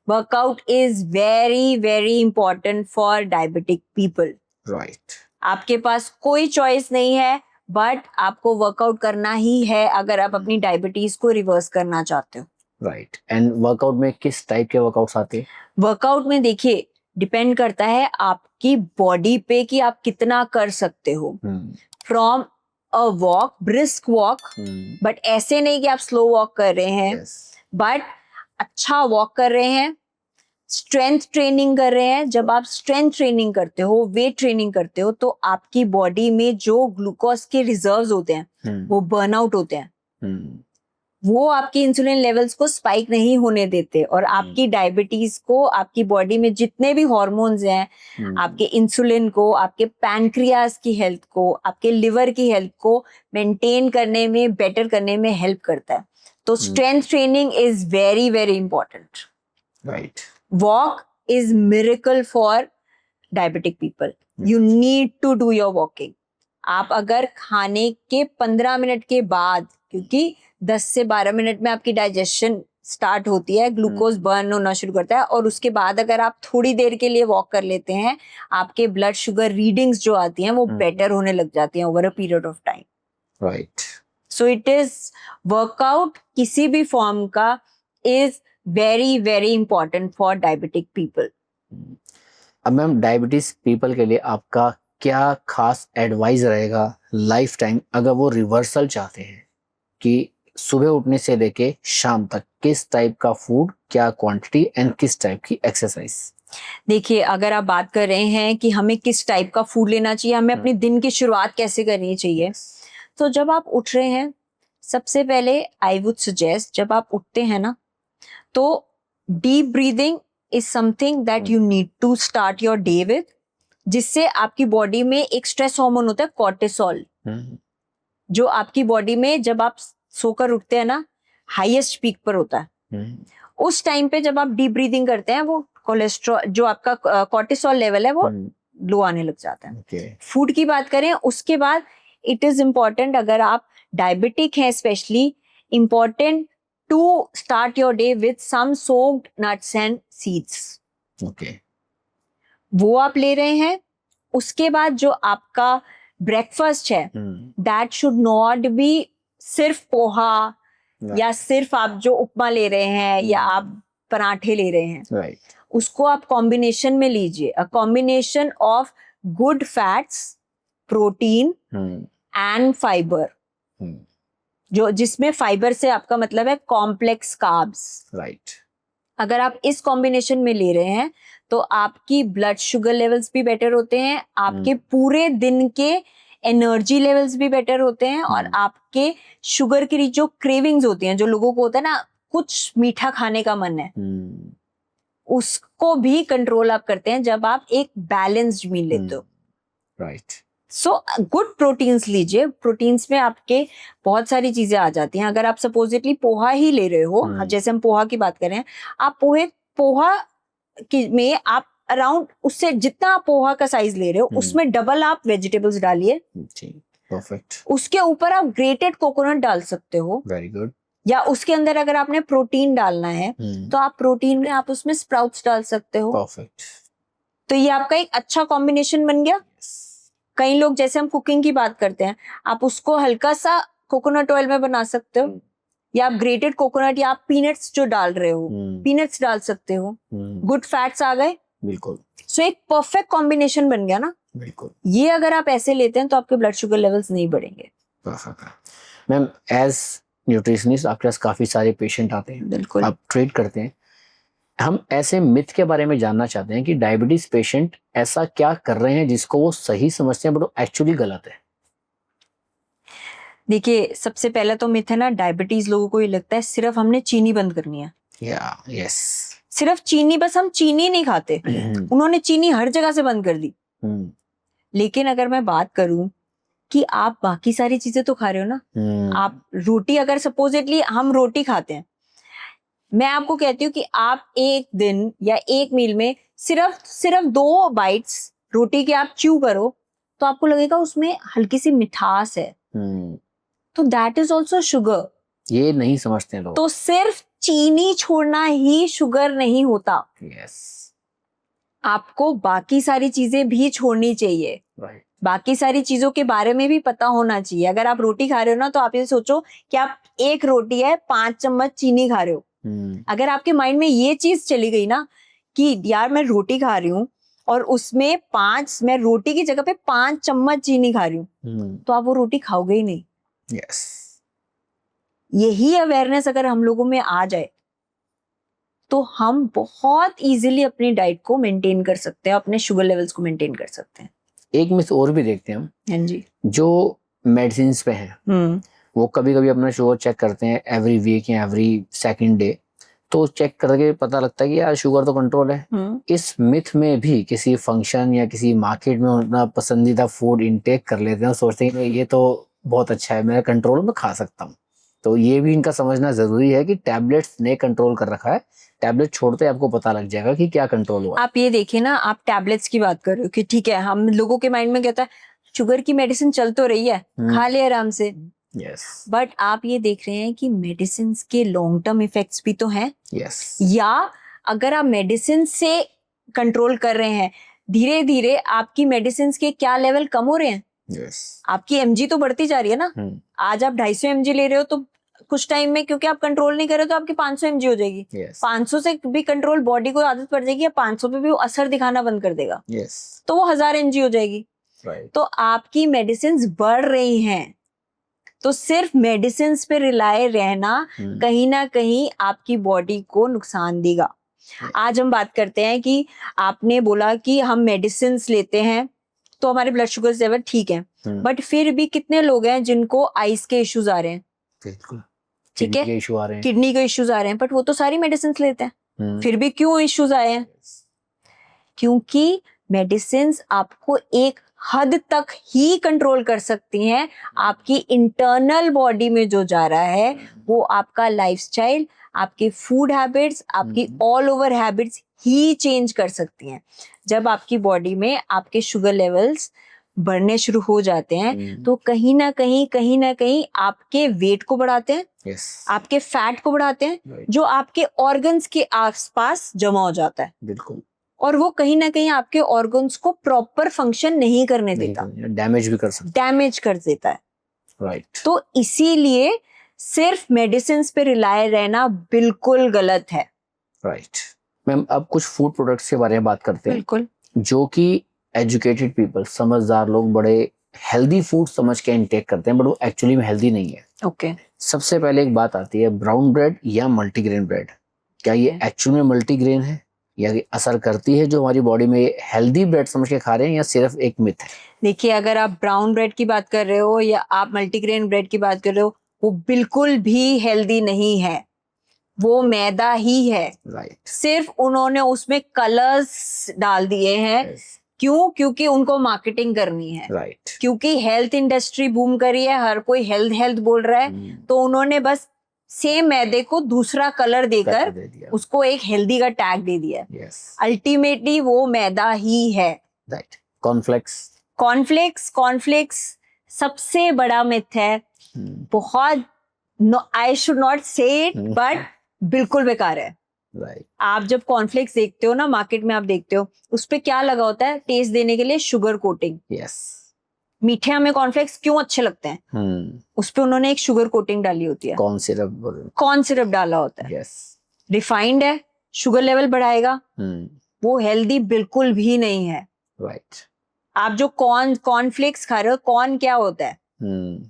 Workout is very very important for diabetic people. Right. आपके पास कोई चॉइस नहीं है, बट आपको वर्कआउट करना ही है अगर आप अपनी डायबिटीज को रिवर्स करना चाहते हो। राइट। एंड वर्कआउट में किस टाइप के वर्कआउट्स आते हैं? वर्कआउट में देखिए, डिपेंड करता है आपकी बॉडी पे कि आप कितना कर सकते हो। From a walk, brisk walk, but ऐसे नहीं कि आप स्लो वॉक कर रहे हैं, बट अच्छा वॉक कर रहे हैं, स्ट्रेंथ ट्रेनिंग कर रहे हैं। जब आप स्ट्रेंथ ट्रेनिंग करते हो, वेट ट्रेनिंग करते हो, तो आपकी बॉडी में जो ग्लूकोज के रिजर्व्स होते हैं वो बर्न आउट होते हैं, वो आपकी इंसुलिन लेवल्स को स्पाइक नहीं होने देते, और आपकी डायबिटीज को, आपकी बॉडी में जितने भी हॉर्मोन्स हैं, आपके इंसुलिन को, आपके पैनक्रियाज की हेल्थ को, आपके लिवर की हेल्थ को मेंटेन करने में, बेटर करने में हेल्प करता है। तो strength training is very very important. Right. Walk is miracle for diabetic people. You need to do your walking. आप अगर खाने के 15 मिनट के बाद, क्योंकि 10 से 12 मिनट में आपकी डाइजेशन स्टार्ट होती है, ग्लूकोज बर्न होना शुरू करता है, और उसके बाद अगर आप थोड़ी देर के लिए वॉक कर लेते हैं, आपके ब्लड शुगर रीडिंग्स जो आती हैं वो बेटर होने लग जाती हैं over a period of time. Right. So it is, workout किसी भी फॉर्म का is very very important for diabetic people. अब मैम डायबिटीज पीपल के लिए आपका क्या खास एडवाइस रहेगा लाइफ टाइम, अगर वो रिवर्सल चाहते हैं कि सुबह उठने से लेके शाम तक किस टाइप का फूड, क्या क्वांटिटी एंड किस टाइप की एक्सरसाइज? देखिए, अगर आप बात कर रहे हैं कि हमें किस टाइप का फूड लेना चाहिए, हमें अपने दिन की शुरुआत कैसे करनी चाहिए, तो जब आप उठ रहे हैं, सबसे पहले आई वुड सजेस्ट, जब आप उठते हैं ना, तो deep breathing is something that you need to start your day with, जिससे आपकी बॉडी में एक स्ट्रेस हार्मोन होता है कॉर्टिसोल, जो आपकी बॉडी में जब आप सोकर उठते हैं ना, हाईएस्ट पीक पर होता है। उस टाइम पे जब आप डीप ब्रीदिंग करते हैं, वो कोलेस्ट्रॉल, जो आपका कॉर्टिसोल लेवल है, वो लो आने लग जाता है। फूड की बात करें, उसके बाद इट इज इम्पॉर्टेंट, अगर आप डायबिटिक हैं specially, important to start your day with some soaked nuts and seeds. वो आप ले रहे हैं। उसके बाद जो आपका ब्रेकफास्ट है, दैट शुड नॉट बी सिर्फ पोहा, या सिर्फ आप जो उपमा ले रहे हैं, या आप पराठे ले रहे हैं, उसको आप कॉम्बिनेशन में लीजिए। A combination of good fats, protein and fibre, जो जिसमें फाइबर से आपका मतलब है कॉम्प्लेक्स कार्ब्स। अगर आप इस कॉम्बिनेशन में ले रहे हैं तो आपकी ब्लड शुगर लेवल्स भी बेटर होते हैं, आपके पूरे दिन के एनर्जी लेवल्स भी बेटर होते हैं, और आपके शुगर की जो क्रेविंग्स होती हैं, जो लोगों को होता है ना कुछ मीठा खाने का मन है, उसको भी कंट्रोल आप करते हैं जब आप एक बैलेंस्ड मील लेते हो। सो गुड प्रोटीन्स लीजिए। प्रोटीन्स में आपके बहुत सारी चीजें आ जाती हैं। अगर आप सपोजिटली पोहा ही ले रहे हो, जैसे हम पोहा की बात करें, आप पोहा में आप अराउंड, उससे जितना आप पोहा का साइज ले रहे हो उसमें डबल आप वेजिटेबल्स डालिए। परफेक्ट। उसके ऊपर आप ग्रेटेड कोकोनट डाल सकते हो। Very good. या उसके अंदर अगर आपने प्रोटीन डालना है तो आप प्रोटीन में आप उसमें स्प्राउट्स डाल सकते हो। परफेक्ट। तो ये आपका एक अच्छा कॉम्बिनेशन बन गया। कई लोग, जैसे हम कुकिंग की बात करते हैं, आप उसको हल्का सा कोकोनट ऑयल में बना सकते हो, या आप ग्रेटेड कोकोनट या आप पीनट्स जो डाल रहे हो, पीनट्स डाल सकते हो, गुड फैट्स आ गए। बिल्कुल। सो एक परफेक्ट कॉम्बिनेशन बन गया ना। बिल्कुल। ये अगर आप ऐसे लेते हैं तो आपके ब्लड शुगर लेवल्स नहीं बढ़ेंगे। मैम, एज न्यूट्रिशनिस्ट आपके पास काफी सारे पेशेंट आते हैं, बिल्कुल, आप ट्रीट करते हैं। हम ऐसे मिथ के बारे में जानना चाहते हैं कि डायबिटीज पेशेंट ऐसा क्या कर रहे हैं जिसको वो सही समझते हैं बट वो एक्चुअली गलत है। देखिए, सबसे पहला तो मिथ है ना, डायबिटीज लोगों को ये लगता है सिर्फ हमने चीनी बंद करनी है। यस। सिर्फ चीनी, बस हम चीनी नहीं खाते। उन्होंने चीनी हर जगह से बंद कर दी। लेकिन अगर मैं बात करूं कि आप बाकी सारी चीजें तो खा रहे हो ना। आप रोटी, अगर सपोजिटली हम रोटी खाते हैं, मैं आपको कहती हूँ कि आप एक दिन या एक मील में सिर्फ 2 बाइट्स रोटी के आप च्यू करो तो आपको लगेगा उसमें हल्की सी मिठास है। तो दैट इज ऑल्सो शुगर। ये नहीं समझते हैं लोग। तो सिर्फ चीनी छोड़ना ही शुगर नहीं होता। यस। आपको बाकी सारी चीजें भी छोड़नी चाहिए। राइट। बाकी सारी चीजों के बारे में भी पता होना चाहिए। अगर आप रोटी खा रहे हो ना, तो आप ये सोचो कि आप एक रोटी है 5 चम्मच चीनी खा रहे हो। अगर आपके माइंड में ये चीज चली गई ना कि यार मैं रोटी खा रही हूँ और उसमें मैं रोटी की जगह पे 5 चम्मच चीनी खा रही हूँ, तो आप वो रोटी खाओगे ही नहीं। यस। यही अवेयरनेस अगर हम लोगों में आ जाए तो हम बहुत इजीली अपनी डाइट को मेंटेन कर सकते हैं, अपने शुगर लेवल्स को मेंटेन कर सकते हैं। एक मिथ और भी देखते हैं हम। हाँ जी। जो मेडिसिन पे हैं वो कभी कभी अपना शुगर चेक करते हैं एवरी वीक या एवरी सेकंड डे, तो चेक करके पता लगता है कि यार शुगर तो कंट्रोल है। इस मिथ में भी किसी फंक्शन या किसी मार्केट में अपना पसंदीदा फूड इनटेक कर लेते हैं, सोचते हैं कि ये तो बहुत अच्छा है, मेरा कंट्रोल में खा सकता हूँ। तो ये भी इनका समझना जरूरी है कि टैबलेट्स ने कंट्रोल कर रखा है, टैबलेट छोड़ते आपको पता लग जाएगा कि क्या कंट्रोल हुआ। आप ये देखिए ना, आप टैबलेट्स की बात कर रहे हो कि ठीक है, हम लोगों के माइंड में कहता है शुगर की मेडिसिन चल तो रही है, खा ले आराम से। यस। बट आप ये देख रहे हैं कि मेडिसिन के लॉन्ग टर्म इफेक्ट्स भी तो हैं। यस। या अगर आप मेडिसिन से कंट्रोल कर रहे हैं, धीरे धीरे आपकी मेडिसिन के क्या लेवल कम हो रहे हैं। आपकी एमजी तो बढ़ती जा रही है ना। आज आप 250 mg ले रहे हो, तो कुछ टाइम में क्योंकि आप कंट्रोल नहीं कर रहे हो तो आपकी 500 mg हो जाएगी। 500 से भी कंट्रोल, बॉडी को आदत पड़ जाएगी, या 500 पे भी वो असर दिखाना बंद कर देगा। तो वो 1000 mg हो जाएगी। तो आपकी मेडिसिन बढ़ रही हैं। तो सिर्फ मेडिसिन पे रिलाय रहना कहीं ना कहीं आपकी बॉडी को नुकसान देगा। आज हम बात करते हैं कि आपने बोला कि हम मेडिसिन लेते हैं तो हमारे ब्लड शुगर लेवल ठीक है, बट फिर भी कितने लोग हैं जिनको आइस के इश्यूज आ रहे हैं, ठीक है, किडनी के इश्यूज आ रहे हैं, बट वो तो सारी मेडिसिन लेते हैं, फिर भी क्यों इश्यूज आए हैं? क्योंकि मेडिसिन आपको एक हद तक ही कंट्रोल कर सकती हैं। आपकी इंटरनल बॉडी में जो जा रहा है वो आपका लाइफस्टाइल, आपके फूड हैबिट्स, आपकी ऑल ओवर हैबिट्स ही चेंज कर सकती हैं। जब आपकी बॉडी में आपके शुगर लेवल्स बढ़ने शुरू हो जाते हैं तो कहीं ना कहीं आपके वेट को बढ़ाते हैं, आपके फैट को बढ़ाते हैं, जो आपके ऑर्गन्स के आसपास जमा हो जाता है। बिल्कुल। और वो कहीं ना कहीं आपके ऑर्गन्स को प्रॉपर फंक्शन नहीं करने देता, डैमेज भी कर सकता, डैमेज कर देता है। राइट। तो इसीलिए सिर्फ मेडिसिन पे रिलाय रहना बिल्कुल गलत है। राइट। मैम, अब कुछ फूड प्रोडक्ट्स के बारे में बात करते हैं। बिल्कुल। जो कि एजुकेटेड पीपल, समझदार लोग बड़े हेल्दी फूड समझ के इनटेक करते हैं, बट वो एक्चुअली में हेल्दी नहीं है। ओके। सबसे पहले एक बात आती है, ब्राउन ब्रेड या मल्टीग्रेन ब्रेड, क्या ये एक्चुअल में मल्टीग्रेन है या असर करती है जो हमारी बॉडी में हेल्दी ब्रेड समझ के खा रहे हैं, या सिर्फ एक मिथ है? देखिए, अगर आप ब्राउन ब्रेड की बात कर रहे हो या आप मल्टीग्रेन ब्रेड की बात कर रहे हो, वो बिल्कुल भी हेल्दी नहीं है, वो मैदा ही है। राइट। सिर्फ उन्होंने उसमें कलर्स डाल दिए हैं। क्यों? क्योंकि उनको मार्केटिंग करनी है। राइट। क्योंकि हेल्थ इंडस्ट्री बूम करी है, हर कोई हेल्थ हेल्थ बोल रहा है, तो उन्होंने बस सेम मैदे को दूसरा कलर देकर उसको एक हेल्दी का टैग दे दिया। अल्टीमेटली वो मैदा ही है। राइट। कॉर्नफ्लेक्स सबसे बड़ा मिथ है। बहुत, आई शुड नॉट से इट, बट बिल्कुल बेकार है। राइट। आप जब कॉर्नफ्लेक्स देखते हो ना मार्केट में, आप देखते हो उस पे क्या लगा होता है, टेस्ट देने के लिए शुगर कोटिंग। यस। मीठे हमें कॉर्नफ्लेक्स क्यों अच्छे लगते हैं? उस पे उन्होंने एक शुगर कोटिंग डाली होती है, कॉर्न सिरप, कॉर्न सिरप डाला होता है। यस। रिफाइंड है, शुगर लेवल बढ़ाएगा, वो हेल्दी बिल्कुल भी नहीं है। राइट। आप जो कॉर्नफ्लेक्स खा रहे हो, कॉर्न क्या होता है?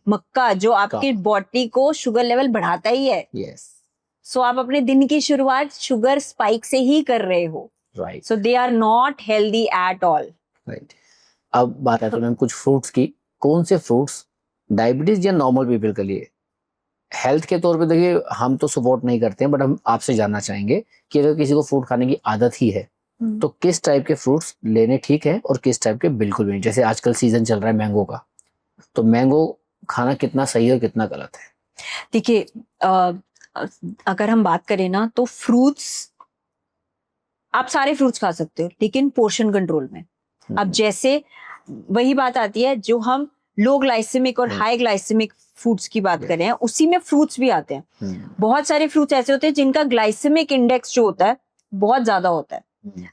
मक्का, जो आपकी बॉडी को शुगर लेवल बढ़ाता ही है। यस। सो आप अपने दिन की शुरुआत शुगर स्पाइक से ही कर रहे हो। Right. So they are not healthy at all. Right. अब बात आती है मैम कुछ फ्रूट्स की। कौन से फ्रूट्स डायबिटीज या नॉर्मल पीपल के लिए हेल्थ के तौर पे, देखिए हम तो सपोर्ट नहीं करते हैं, बट हम आपसे जानना चाहेंगे कि अगर किसी को फ्रूट खाने की आदत ही है तो किस टाइप के फ्रूट्स लेने ठीक है और किस टाइप के बिल्कुल भी नहीं। जैसे आजकल सीजन चल रहा है मैंगो का, तो मैंगो खाना कितना सही है और कितना गलत है? देखिए, अगर हम बात करें ना तो फ्रूट्स, आप सारे फ्रूट्स खा सकते हो लेकिन पोर्शन कंट्रोल में। अब जैसे वही बात आती है, जो हम लो ग्लाइसेमिक और हाई ग्लाइसेमिक फ्रूट्स की बात कर रहे हैं, उसी में फ्रूट्स भी आते हैं। बहुत सारे फ्रूट्स ऐसे होते हैं जिनका ग्लाइसेमिक इंडेक्स जो होता है बहुत ज्यादा होता है।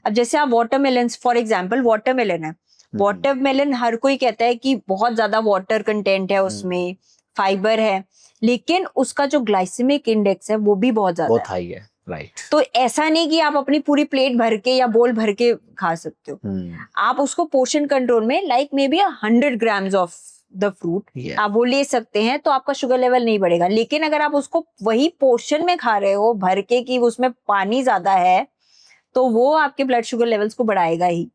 अब जैसे आप वाटरमेलन, फॉर एग्जांपल वाटरमेलन है, वाटरमेलन हर कोई कहता है कि बहुत ज्यादा वाटर कंटेंट है उसमें, फाइबर है, लेकिन उसका जो ग्लाइसेमिक इंडेक्स है वो भी बहुत ज्यादा हाई है। राइट। तो ऐसा नहीं कि आप अपनी पूरी प्लेट भर के या बोल भर के खा सकते हो। आप उसको पोर्शन कंट्रोल में, like may be 100 grams of the fruit आप वो ले सकते हैं, तो आपका शुगर लेवल नहीं बढ़ेगा। लेकिन अगर आप उसको वही पोर्शन में खा रहे हो भर के कि उसमें पानी ज्यादा है, तो वो आपके ब्लड शुगर लेवल्स को बढ़ाएगा ही।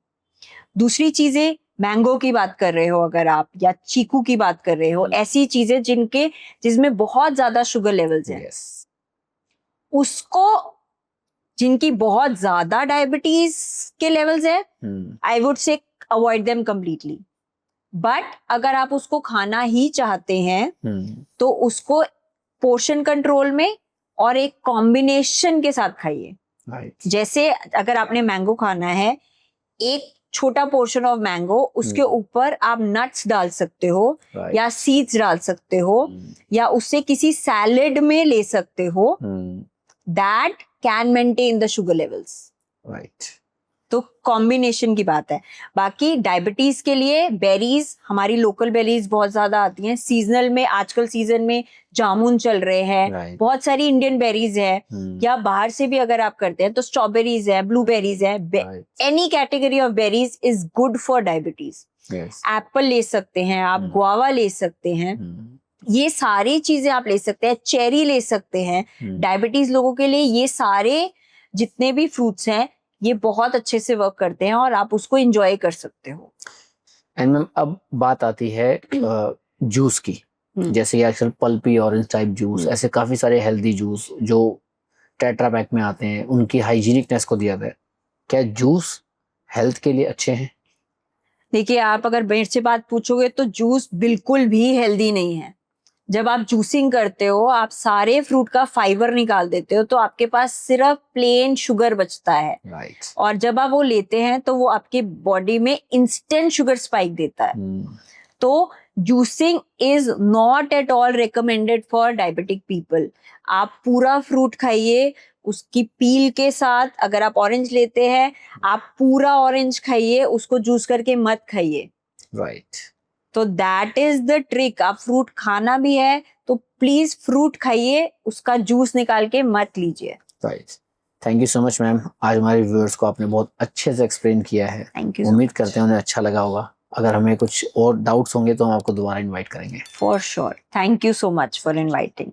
दूसरी चीजें, मैंगो की बात कर रहे हो अगर आप, या चीकू की बात कर रहे हो, ऐसी चीजें जिसमें बहुत ज्यादा शुगर लेवल्स हैं, उसको, जिनकी बहुत ज्यादा डायबिटीज के लेवल्स है, I would say avoid them completely. But अगर आप उसको खाना ही चाहते हैं तो उसको पोर्शन कंट्रोल में और एक कॉम्बिनेशन के साथ खाइए। जैसे अगर आपने मैंगो खाना है, एक छोटा पोर्शन ऑफ मैंगो, उसके ऊपर आप नट्स डाल सकते हो या सीड्स डाल सकते हो, या उससे किसी सैलेड में ले सकते हो। That can maintain the sugar levels. Right. तो कॉम्बिनेशन की बात है। बाकी डायबिटीज के लिए बेरीज, हमारी लोकल बेरीज बहुत ज्यादा आती हैं सीजनल में। आजकल सीजन में जामुन चल रहे हैं, बहुत सारी इंडियन बेरीज है, या बाहर से भी अगर आप करते हैं तो स्ट्रॉबेरीज है, ब्लूबेरीज है। Any category of berries is good for diabetes. Apple ले सकते हैं आप, गुआवा ले सकते हैं, ये सारी चीजें आप ले सकते हैं, चेरी ले सकते हैं। डायबिटीज लोगों के लिए ये सारे जितने भी फ्रूट्स हैं ये बहुत अच्छे से वर्क करते हैं और आप उसको एंजॉय कर सकते हो। एंड मैम अब बात आती है जूस की। जैसे आजकल पल्पी ऑरेंज टाइप जूस, ऐसे काफी सारे हेल्दी जूस जो टेट्रा पैक में आते हैं, उनकी हाइजीनिकनेस को दिया है। क्या जूस हेल्थ के लिए अच्छे हैं? देखिए, आप अगर मेरे से बात पूछोगे तो जूस बिल्कुल भी हेल्दी नहीं है। जब आप जूसिंग करते हो, आप सारे फ्रूट का फाइबर निकाल देते हो, तो आपके पास सिर्फ प्लेन शुगर बचता है। और जब आप वो लेते हैं तो वो आपके बॉडी में इंस्टेंट शुगर स्पाइक देता है। तो juicing is not at all recommended for diabetic people. आप पूरा फ्रूट खाइए उसकी पील के साथ। अगर आप ऑरेंज लेते हैं, आप पूरा ऑरेंज खाइए, उसको जूस करके मत खाइए। राइट। तो दैट इज द ट्रिक। आप फ्रूट खाना भी है तो प्लीज फ्रूट खाइए, उसका जूस निकाल के मत लीजिए। Right. Thank you so much ma'am, आज हमारे व्यूअर्स को आपने बहुत अच्छे से एक्सप्लेन किया है। Thank you. उम्मीद करते हैं उन्हें अच्छा लगा होगा। अगर हमें कुछ और डाउट्स होंगे तो हम आपको दोबारा इनवाइट करेंगे। For sure. Thank you so much for inviting.